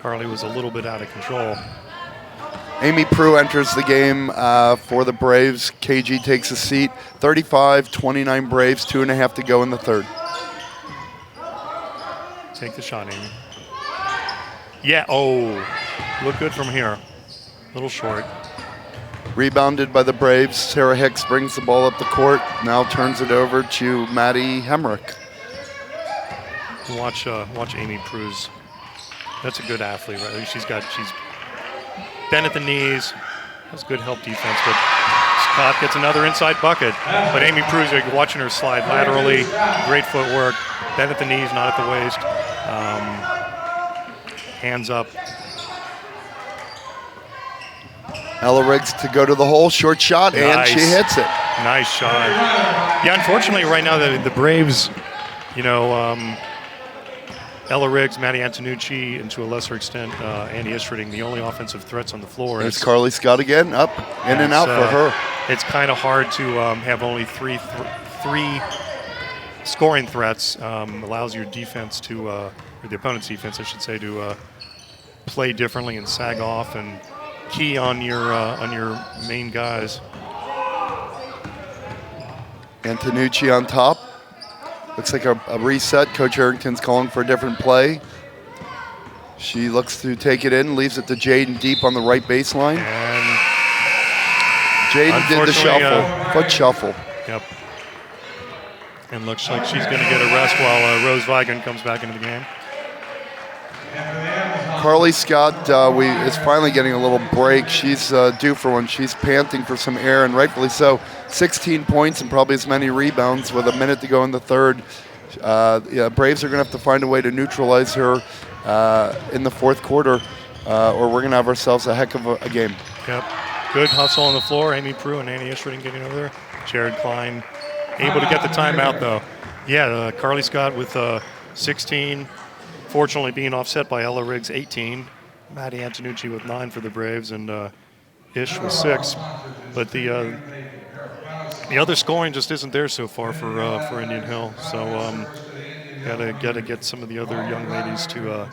Carly was a little bit out of control. Amy Prue enters the game for the Braves. KG takes a seat. 35-29 Braves, 2.5 to go in the third. Take the shot, Amy. Yeah, look good from here. A little short. Rebounded by the Braves. Sarah Hicks brings the ball up the court. Now turns it over to Maddie Hemrick. Watch Amy Prue's. That's a good athlete, right? She's bent at the knees. Has good help defense, but Scott gets another inside bucket. But Amy Prue, you're watching her slide laterally. Great footwork. Bent at the knees, not at the waist. Hands up. Ella Riggs to go to the hole, short shot, and she hits it. Nice shot. Yeah, unfortunately, right now the Braves, Ella Riggs, Maddie Antonucci, and to a lesser extent, Annie Escherding, the only offensive threats on the floor. There's Carly Scott again, up, in and out for her. It's kind of hard to have only three scoring threats. Allows your defense to, or the opponent's defense, I should say, to play differently and sag off and key on your main guys. Antonucci on top. Looks like a reset. Coach Harrington's calling for a different play. She looks to take it in, leaves it to Jaden deep on the right baseline. And Jaden did the shuffle, foot shuffle. Yep. And looks like she's going to get a rest while Rose Weigand comes back into the game. Carly Scott is finally getting a little break. She's due for one. She's panting for some air, and rightfully so. 16 points and probably as many rebounds with a minute to go in the third. Braves are going to have to find a way to neutralize her in the fourth quarter, or we're going to have ourselves a heck of a game. Yep. Good hustle on the floor. Amy Prue and Annie Ishriding getting over there. Jared Klein able to get the timeout, though. Yeah, Carly Scott with 16. Fortunately being offset by Ella Riggs, 18. Maddie Antonucci with 9 for the Braves, and Ish with 6. But the other scoring just isn't there so far for Indian Hill. So gotta get some of the other young ladies to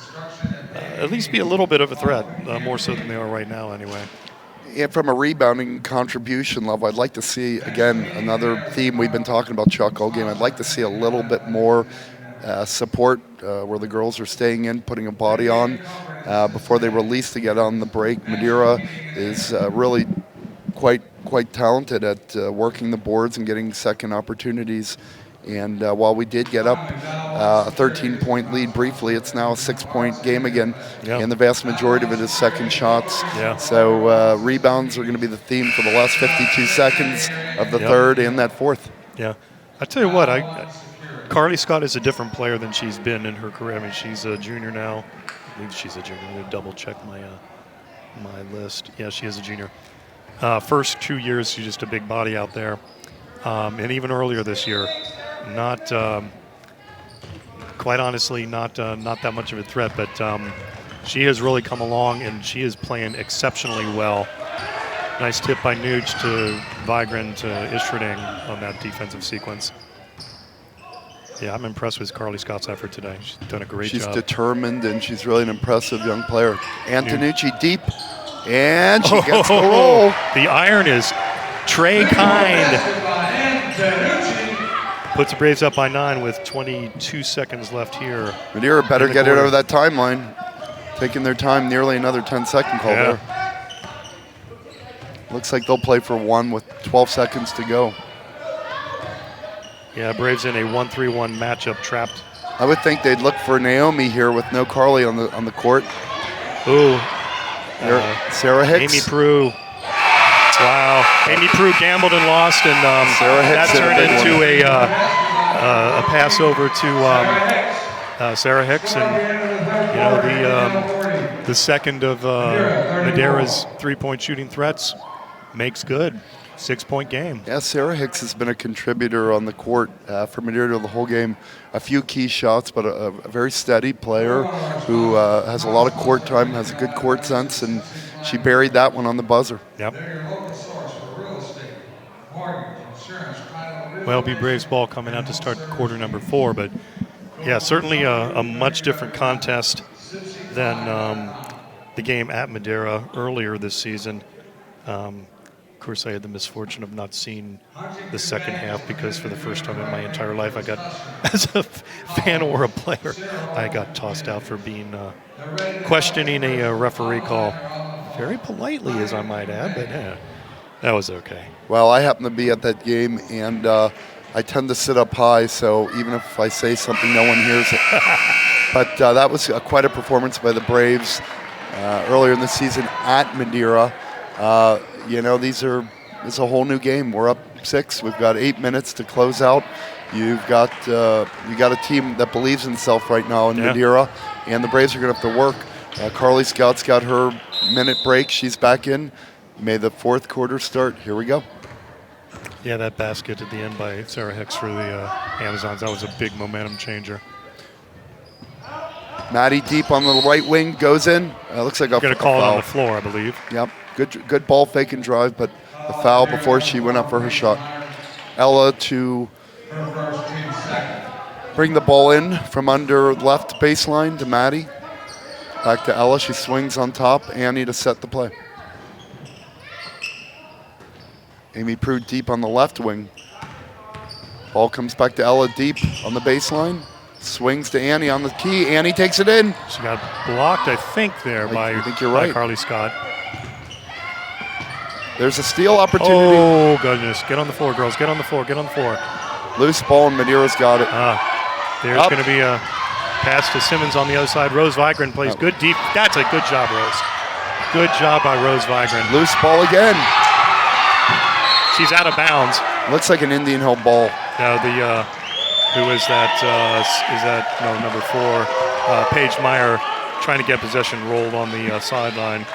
at least be a little bit of a threat, more so than they are right now anyway. And from a rebounding contribution level, I'd like to see, again, another theme we've been talking about, Chuck, all game. I'd like to see a little bit more support where the girls are staying in, putting a body on before they release to get on the break. Madeira is really quite talented at working the boards and getting second opportunities. And while we did get up a 13-point lead briefly, it's now a 6-point game again. Yep. And the vast majority of it is second shots. Yeah. So rebounds are going to be the theme for the last 52 seconds of the third and that fourth. Yeah. I tell you what, Carly Scott is a different player than she's been in her career. I mean, she's a junior now. I believe she's a junior. I'm going to double check my list. Yeah, she is a junior. First 2 years, she's just a big body out there. And even earlier this year, not quite honestly, not that much of a threat, but she has really come along, and she is playing exceptionally well. Nice tip by Nuge to Vigran to Ishriding on that defensive sequence. Yeah, I'm impressed with Carly Scott's effort today. She's done a great job. She's determined, and she's really an impressive young player. Antonucci deep, and she gets the roll. The iron is Trey Kind. Puts the Braves up by 9 with 22 seconds left here. Madeira better get it over that timeline. Taking their time, nearly another 10-second call there. Looks like they'll play for 1 with 12 seconds to go. Yeah, Braves in a 1-3-1 matchup, trapped. I would think they'd look for Naomi here with no Carly on the court. Ooh. Sarah Hicks. Amy Prue. Wow. Amy Prue gambled and lost, and that turned into a pass over to Sarah Hicks, and the second of Madeira's three-point shooting threats makes good. 6-point game. Yeah, Sarah Hicks has been a contributor on the court for Madeira the whole game. A few key shots, but a very steady player who has a lot of court time, has a good court sense, and she buried that one on the buzzer. Yep. Well, be Braves ball coming out to start quarter number 4, but yeah, certainly a much different contest than the game at Madeira earlier this season. Of course, I had the misfortune of not seeing the second half because for the first time in my entire life, I got, as a fan or a player, I got tossed out for being questioning a referee call. Very politely, as I might add, but yeah, that was okay. Well, I happen to be at that game, and I tend to sit up high, so even if I say something, no one hears it. But that was quite a performance by the Braves earlier in the season at Madeira. This is a whole new game. We're up 6. We've got 8 minutes to close out. You got a team that believes in itself right now in Madeira, and the Braves are going to have to work. Carly Scott's got her minute break. She's back in. May the fourth quarter start. Here we go. Yeah, that basket at the end by Sarah Hicks for the Amazons, that was a big momentum changer. Maddie deep on the right wing, goes in. Looks like a going to call it on the floor, I believe. Yep, good ball fake and drive, but a foul before she went up for her shot. Ella to bring the ball in from under left baseline to Maddie. Back to Ella, she swings on top. Annie to set the play. Amy Prue deep on the left wing. Ball comes back to Ella deep on the baseline. Swings to Annie on the key. Annie takes it in. She got blocked, I think, there I think you're right. by Carly Scott. There's a steal opportunity. Oh, goodness. Get on the floor, girls. Get on the floor. Get on the floor. Loose ball, and Madeira's got it. There's going to be a Pass to Simmons on the other side. Rose Vigran plays good deep. That's a good job, Rose. Good job by Rose Vigran. Loose ball again. She's out of bounds. Looks like an Indian Hill ball. Now who is that? Number 4, Paige Meyer, trying to get possession, rolled on the sideline.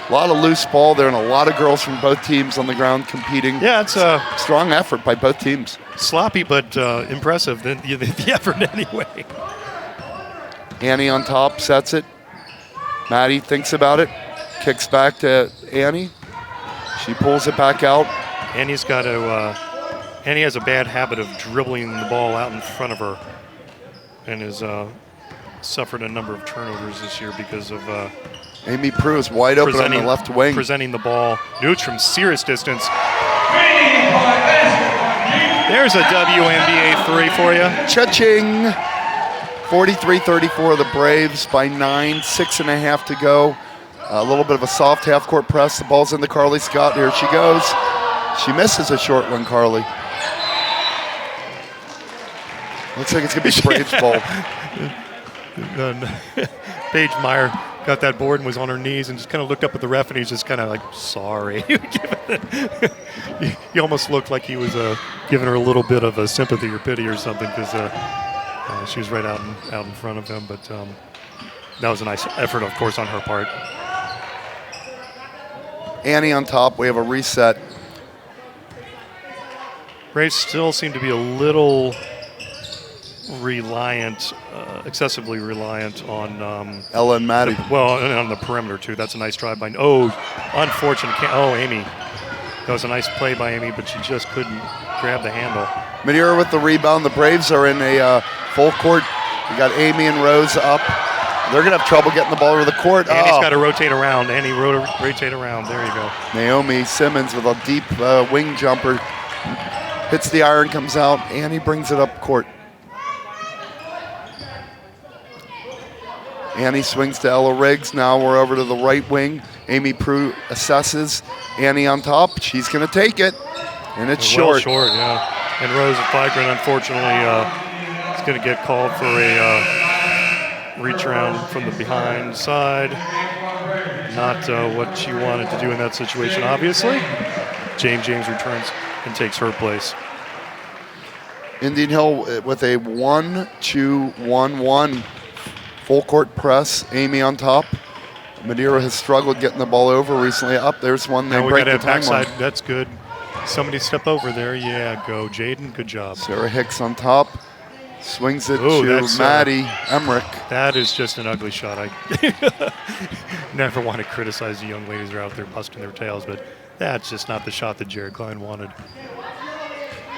A lot of loose ball there and a lot of girls from both teams on the ground competing. Yeah, it's a strong effort by both teams. Sloppy but impressive, the effort anyway. Annie on top, sets it. Maddie thinks about it, kicks back to Annie. She pulls it back out. Annie's got to. Annie has a bad habit of dribbling the ball out in front of her, and has suffered a number of turnovers this year because of. Amy Prue is wide open on the left wing. Presenting the ball. Nooch from serious distance. There's a WNBA 3 for you. Cha-ching! 43-34, the Braves by 9, 6.5 to go. A little bit of a soft half-court press. The ball's into Carly Scott. Here she goes. She misses a short one, Carly. Looks like it's going to be the Braves' ball. Paige Meyer got that board and was on her knees and just kind of looked up at the ref, and he's just kind of like, sorry. He almost looked like he was giving her a little bit of a sympathy or pity or something, because she was right out in front of him. But that was a nice effort, of course, on her part. Annie on top. We have a reset. Braves still seem to be a little reliant, excessively reliant on Ella and Maddie. And on the perimeter too. That's a nice drive by. Unfortunate. Amy. That was a nice play by Amy, but she just couldn't grab the handle. Madeira with the rebound. The Braves are in a full court. We got Amy and Rose up. They're going to have trouble getting the ball over the court. Annie's got to rotate around. Annie, rotate around. There you go. Naomi Simmons with a deep wing jumper. Hits the iron, comes out. Annie brings it up court. Annie swings to Ella Riggs. Now we're over to the right wing. Amy Prue assesses. Annie on top. She's going to take it. And it's short. Short, yeah. And Rose Vigran, unfortunately, is going to get called for a reach around from the behind side. Not what she wanted to do in that situation, obviously. James returns and takes her place. Indian Hill with a 1-2-1-1 full court press. Amy on top. Madeira has struggled getting the ball over recently. Up there's one. They break the backside. That's good. Somebody step over there. Yeah, go Jaden. Good job. Sarah Hicks on top. Swings it to Maddie Emmerich. That is just an ugly shot. I never want to criticize the young ladies who are out there busting their tails, but that's just not the shot that Jared Klein wanted.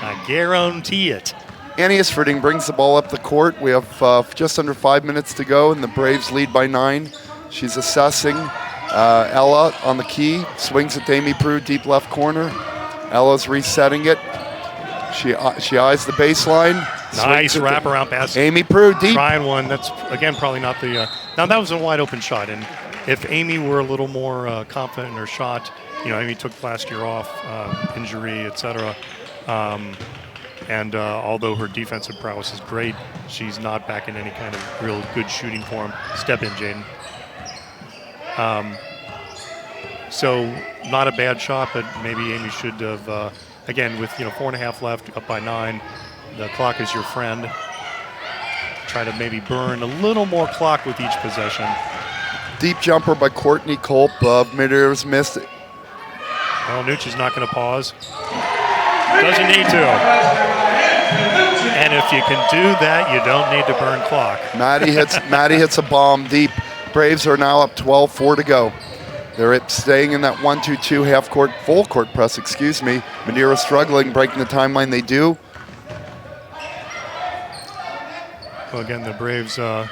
I guarantee it. Annie Isfording brings the ball up the court. We have just under 5 minutes to go, and the Braves lead by 9. She's assessing. Ella on the key. Swings it to Amy Prue, deep left corner. Ella's resetting it. She eyes the baseline. Nice wraparound pass. Amy Prue, deep. Trying one. That's, again, probably not the... now, that was a wide open shot, and if Amy were a little more confident in her shot, Amy took last year off, injury, etc. And although her defensive prowess is great, she's not back in any kind of real good shooting form. Step in, Jaden. So not a bad shot, but maybe Amy should have, again, with 4.5 left, up by 9, the clock is your friend. Try to maybe burn a little more clock with each possession. Deep jumper by Courtney Culp. Madeira's missed it. Well, Nooch is not going to pause. Doesn't need to. And if you can do that, you don't need to burn clock. Maddie hits a bomb deep. Braves are now up 12, 4 to go. They're staying in that 1-2-2 half-court, full-court press, Madeira struggling, breaking the timeline. They do. Well, again, the Braves, are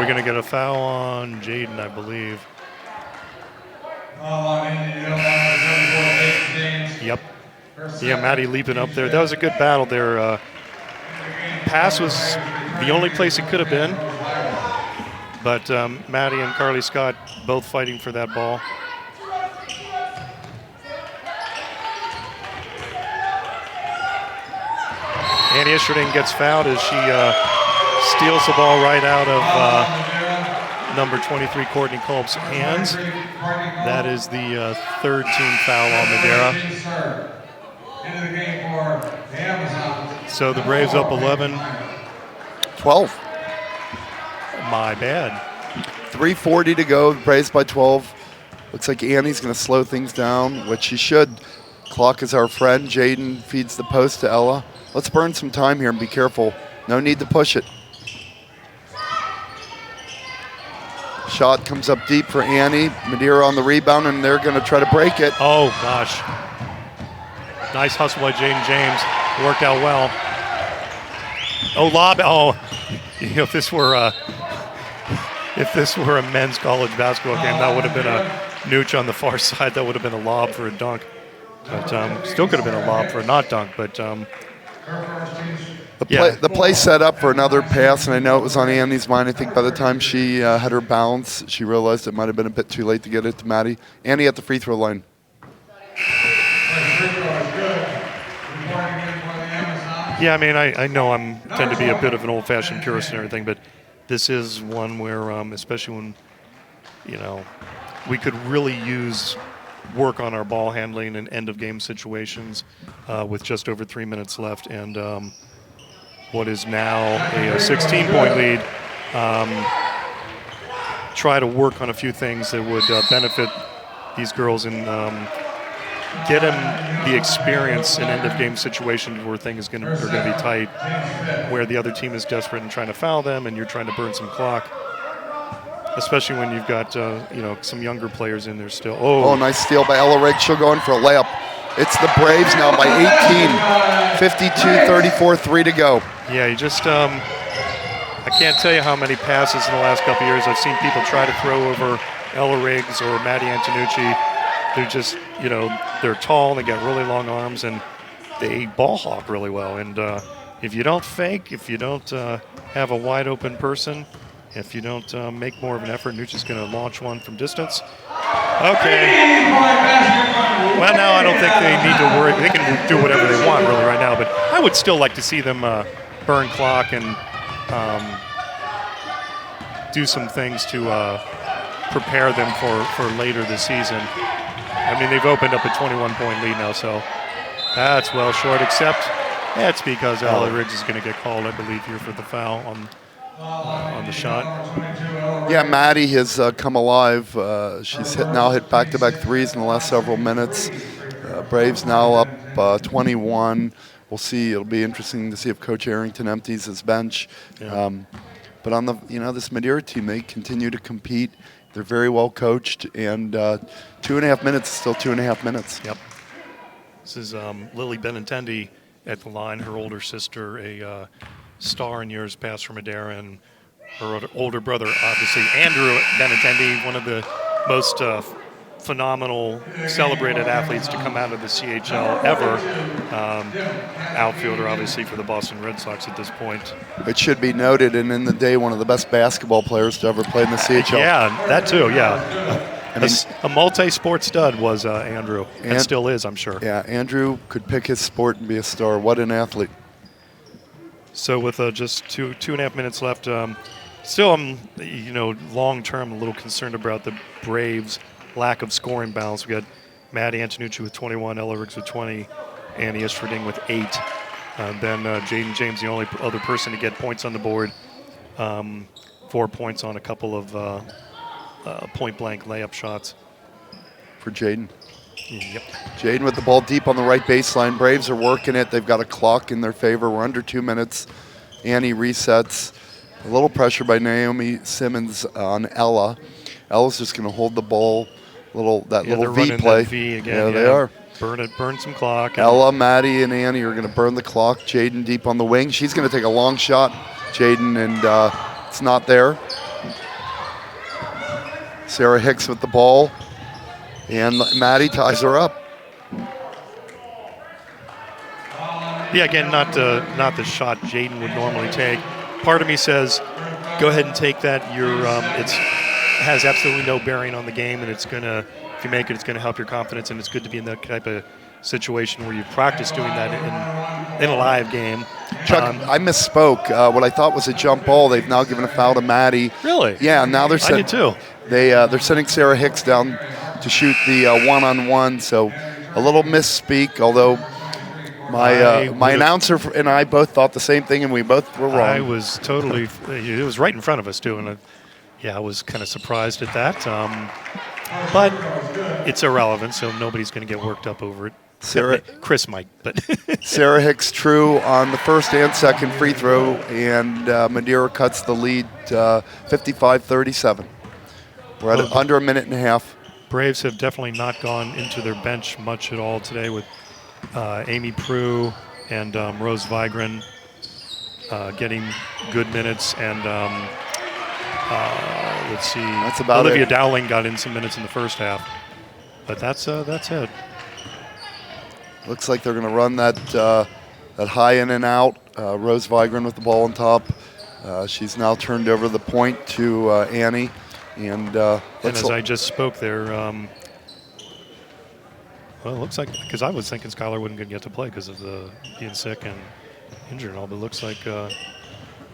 we going to get a foul on Jaden, I believe? Yep. Yeah, Maddie leaping up there. That was a good battle there. Pass was the only place it could have been. But Maddie and Carly Scott both fighting for that ball. Annie Isherding gets fouled as she steals the ball right out of number 23, Courtney Culp's hands. That is the third team foul on Madeira. So the Braves up 11. 12. My bad. 3:40 to go. The Braves by 12. Looks like Annie's going to slow things down, which she should. Clock is our friend. Jaden feeds the post to Ella. Let's burn some time here and be careful. No need to push it. Shot comes up deep for Annie. Madeira on the rebound, and they're going to try to break it. Oh, gosh. Nice hustle by Jaden James. Worked out well. Oh, lob. Oh, if this were a men's college basketball game, that would have been a nooch on the far side. That would have been a lob for a dunk. But still could have been a lob for a not dunk. But the play set up for another pass, and I know it was on Annie's mind. I think by the time she had her bounce, she realized it might have been a bit too late to get it to Maddie. Annie at the free throw line. Yeah, I mean, I know I tend to be a bit of an old-fashioned purist and everything, but this is one where, especially when, we could really use work on our ball handling in end-of-game situations with just over 3 minutes left, and what is now a 16-point lead. Try to work on a few things that would benefit these girls and get them the experience in end-of-game situations where things are going to be tight, where the other team is desperate and trying to foul them, and you're trying to burn some clock. Especially when you've got some younger players in there still. Oh, nice steal by Ella Riggs. She'll go in for a layup. It's the Braves now by 18. 52-34, 3 to go. Yeah, you just I can't tell you how many passes in the last couple of years I've seen people try to throw over Ella Riggs or Maddie Antonucci. They're just, they're tall, and they got really long arms, and they ball hawk really well. And if you don't fake, if you don't have a wide open person, if you don't make more of an effort, Nucci's going to launch one from distance. Okay. Well, now I don't think they need to worry. They can do whatever they want really right now, but I would still like to see them burn clock and do some things to prepare them for later this season. I mean, they've opened up a 21-point lead now, so that's well short, except that's because Ella Riggs is going to get called, I believe, here for the foul on the shot. Yeah, Maddie has come alive. She's now hit back-to-back threes in the last several minutes. Braves now up 21. We'll see. It'll be interesting to see if Coach Arrington empties his bench. Yeah. But on the this Madeira team, they continue to compete. They're very well coached, and 2.5 minutes is still 2.5 minutes. Yep. This is Lily Benintendi at the line. Her older sister, a star in years past for Madeira, and her older brother, obviously, Andrew Benintendi, one of the most phenomenal, celebrated athletes to come out of the CHL ever. Outfielder, obviously, for the Boston Red Sox at this point. It should be noted, and in the day, one of the best basketball players to ever play in the CHL. Yeah, that too, yeah. I mean, a multi-sport stud was Andrew, and still is, I'm sure. Yeah, Andrew could pick his sport and be a star. What an athlete. So with just 2.5 minutes left, still I'm, long-term a little concerned about the Braves' lack of scoring balance. We got Maddie Antonucci with 21, Ella Riggs with 20, Annie Isherding with 8. Then Jaden James, the only other person to get points on the board. 4 points on a couple of point-blank layup shots. For Jaden. Yep. Jaden with the ball deep on the right baseline. Braves are working it. They've got a clock in their favor. We're under 2 minutes. Annie resets. A little pressure by Naomi Simmons on Ella. Ella's just going to hold the ball. Little V play. That V again. Yeah, they are. Burn some clock. Ella, Maddie, and Annie are going to burn the clock. Jaden deep on the wing. She's going to take a long shot, Jaden, and it's not there. Sarah Hicks with the ball, and Maddie ties her up. Yeah, again, not the shot Jaden would normally take. Part of me says, go ahead and take that. It has absolutely no bearing on the game, and it's going to if you make it, it's going to help your confidence, and it's good to be in that type of situation where you practice doing that in a live game. Chuck, I misspoke. What I thought was a jump ball, they've now given a foul to Maddie. Really? Yeah, now they're I did too. They're sending Sarah Hicks down to shoot the one-on-one, so a little misspeak, although my announcer and I both thought the same thing, and we both were wrong. I was totally – it was right in front of us, too, and I was kind of surprised at that. But it's irrelevant, so nobody's going to get worked up over it. Chris might, but Sarah Hicks true on the first and second free throw, and Madeira cuts the lead 55-37. We're at under a minute and a half. Braves have definitely not gone into their bench much at all today with Amy Prue and Rose Vigran getting good minutes, and let's see, that's about Olivia it. Dowling got in some minutes in the first half, but that's it. Looks like they're going to run that high in and out. Rose Vigran with the ball on top. She's now turned over the point to Annie. And as I just spoke there, well, it looks like, because I was thinking Skylar wasn't going to get to play because of being sick and injured and all, but it looks like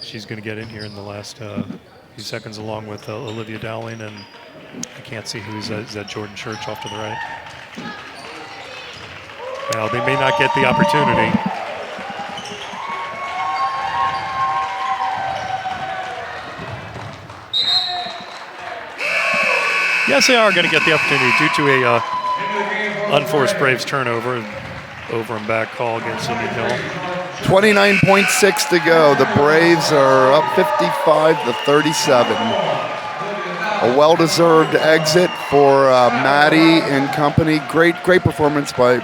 she's going to get in here in the last few seconds along with Olivia Dowling, and I can't see who's is that Jordan Church off to the right. Well, they may not get the opportunity. Yes, they are going to get the opportunity due to a unforced Braves turnover, over and back call against Indian Hill. 29.6 to go. The Braves are up 55-37. A well-deserved exit for Maddie and company. Great performance by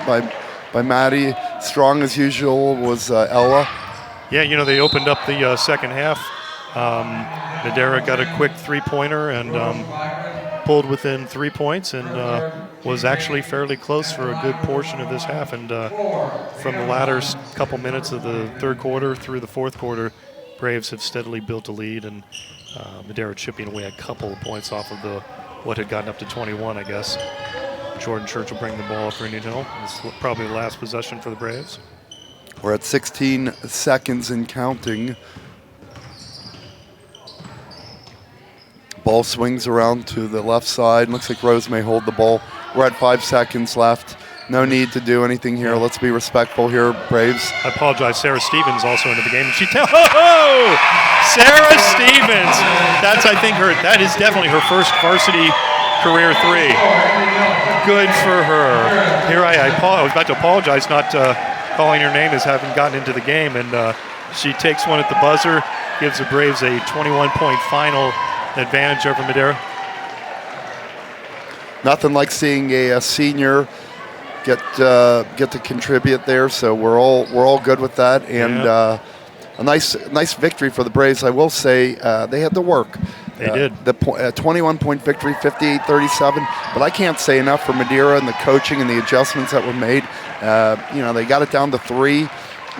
Maddie. Strong as usual was Ella. Yeah, they opened up the second half. Madeira got a quick three-pointer and pulled within 3 points, and was actually fairly close for a good portion of this half. And from the latter couple minutes of the third quarter through the fourth quarter, Braves have steadily built a lead, and Madeira chipping away a couple of points off of what had gotten up to 21, I guess. Jordan Church will bring the ball up for Indian Hill. It's probably the last possession for the Braves. We're at 16 seconds and counting. Ball swings around to the left side. Looks like Rose may hold the ball. We're at 5 seconds left. No need to do anything here. Let's be respectful here, Braves. I apologize. Sarah Stevens also into the game. Sarah Stevens. That's, I think, that is definitely her first varsity career three. Good for her. Here I was about to apologize not calling her name as having gotten into the game, and she takes one at the buzzer, gives the Braves a 21-point final advantage over Madeira. Nothing like seeing a senior get to contribute there, so we're all good with that, and a nice victory for the Braves. I will say they had to work. They did. The 21-point victory, 58-37, but I can't say enough for Madeira and the coaching and the adjustments that were made. They got it down to 3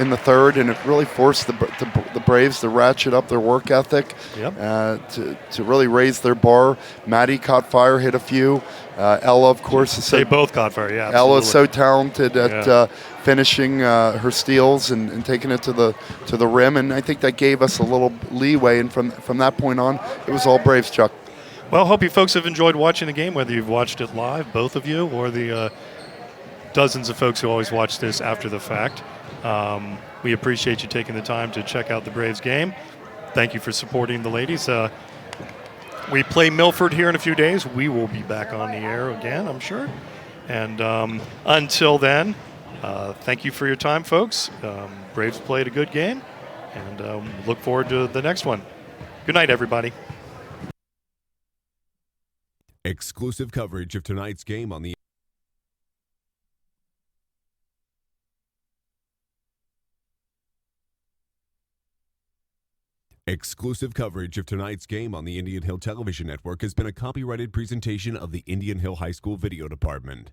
in the third, and it really forced the Braves to ratchet up their work ethic, to really raise their bar. Maddie caught fire, hit a few. Ella, of course, they both caught fire. Yeah, absolutely. Ella is so talented at finishing her steals and taking it to the rim, and I think that gave us a little leeway. And from that point on, it was all Braves, Chuck. Well, hope you folks have enjoyed watching the game, whether you've watched it live, both of you, or the dozens of folks who always watch this after the fact. We appreciate you taking the time to check out the Braves game. Thank you for supporting the ladies. We play Milford here in a few days. We will be back on the air again, I'm sure. And until then, thank you for your time, folks. Braves played a good game, and look forward to the next one. Good night, everybody. Exclusive coverage of tonight's game on the Exclusive coverage of tonight's game on the Indian Hill Television Network has been a copyrighted presentation of the Indian Hill High School Video Department.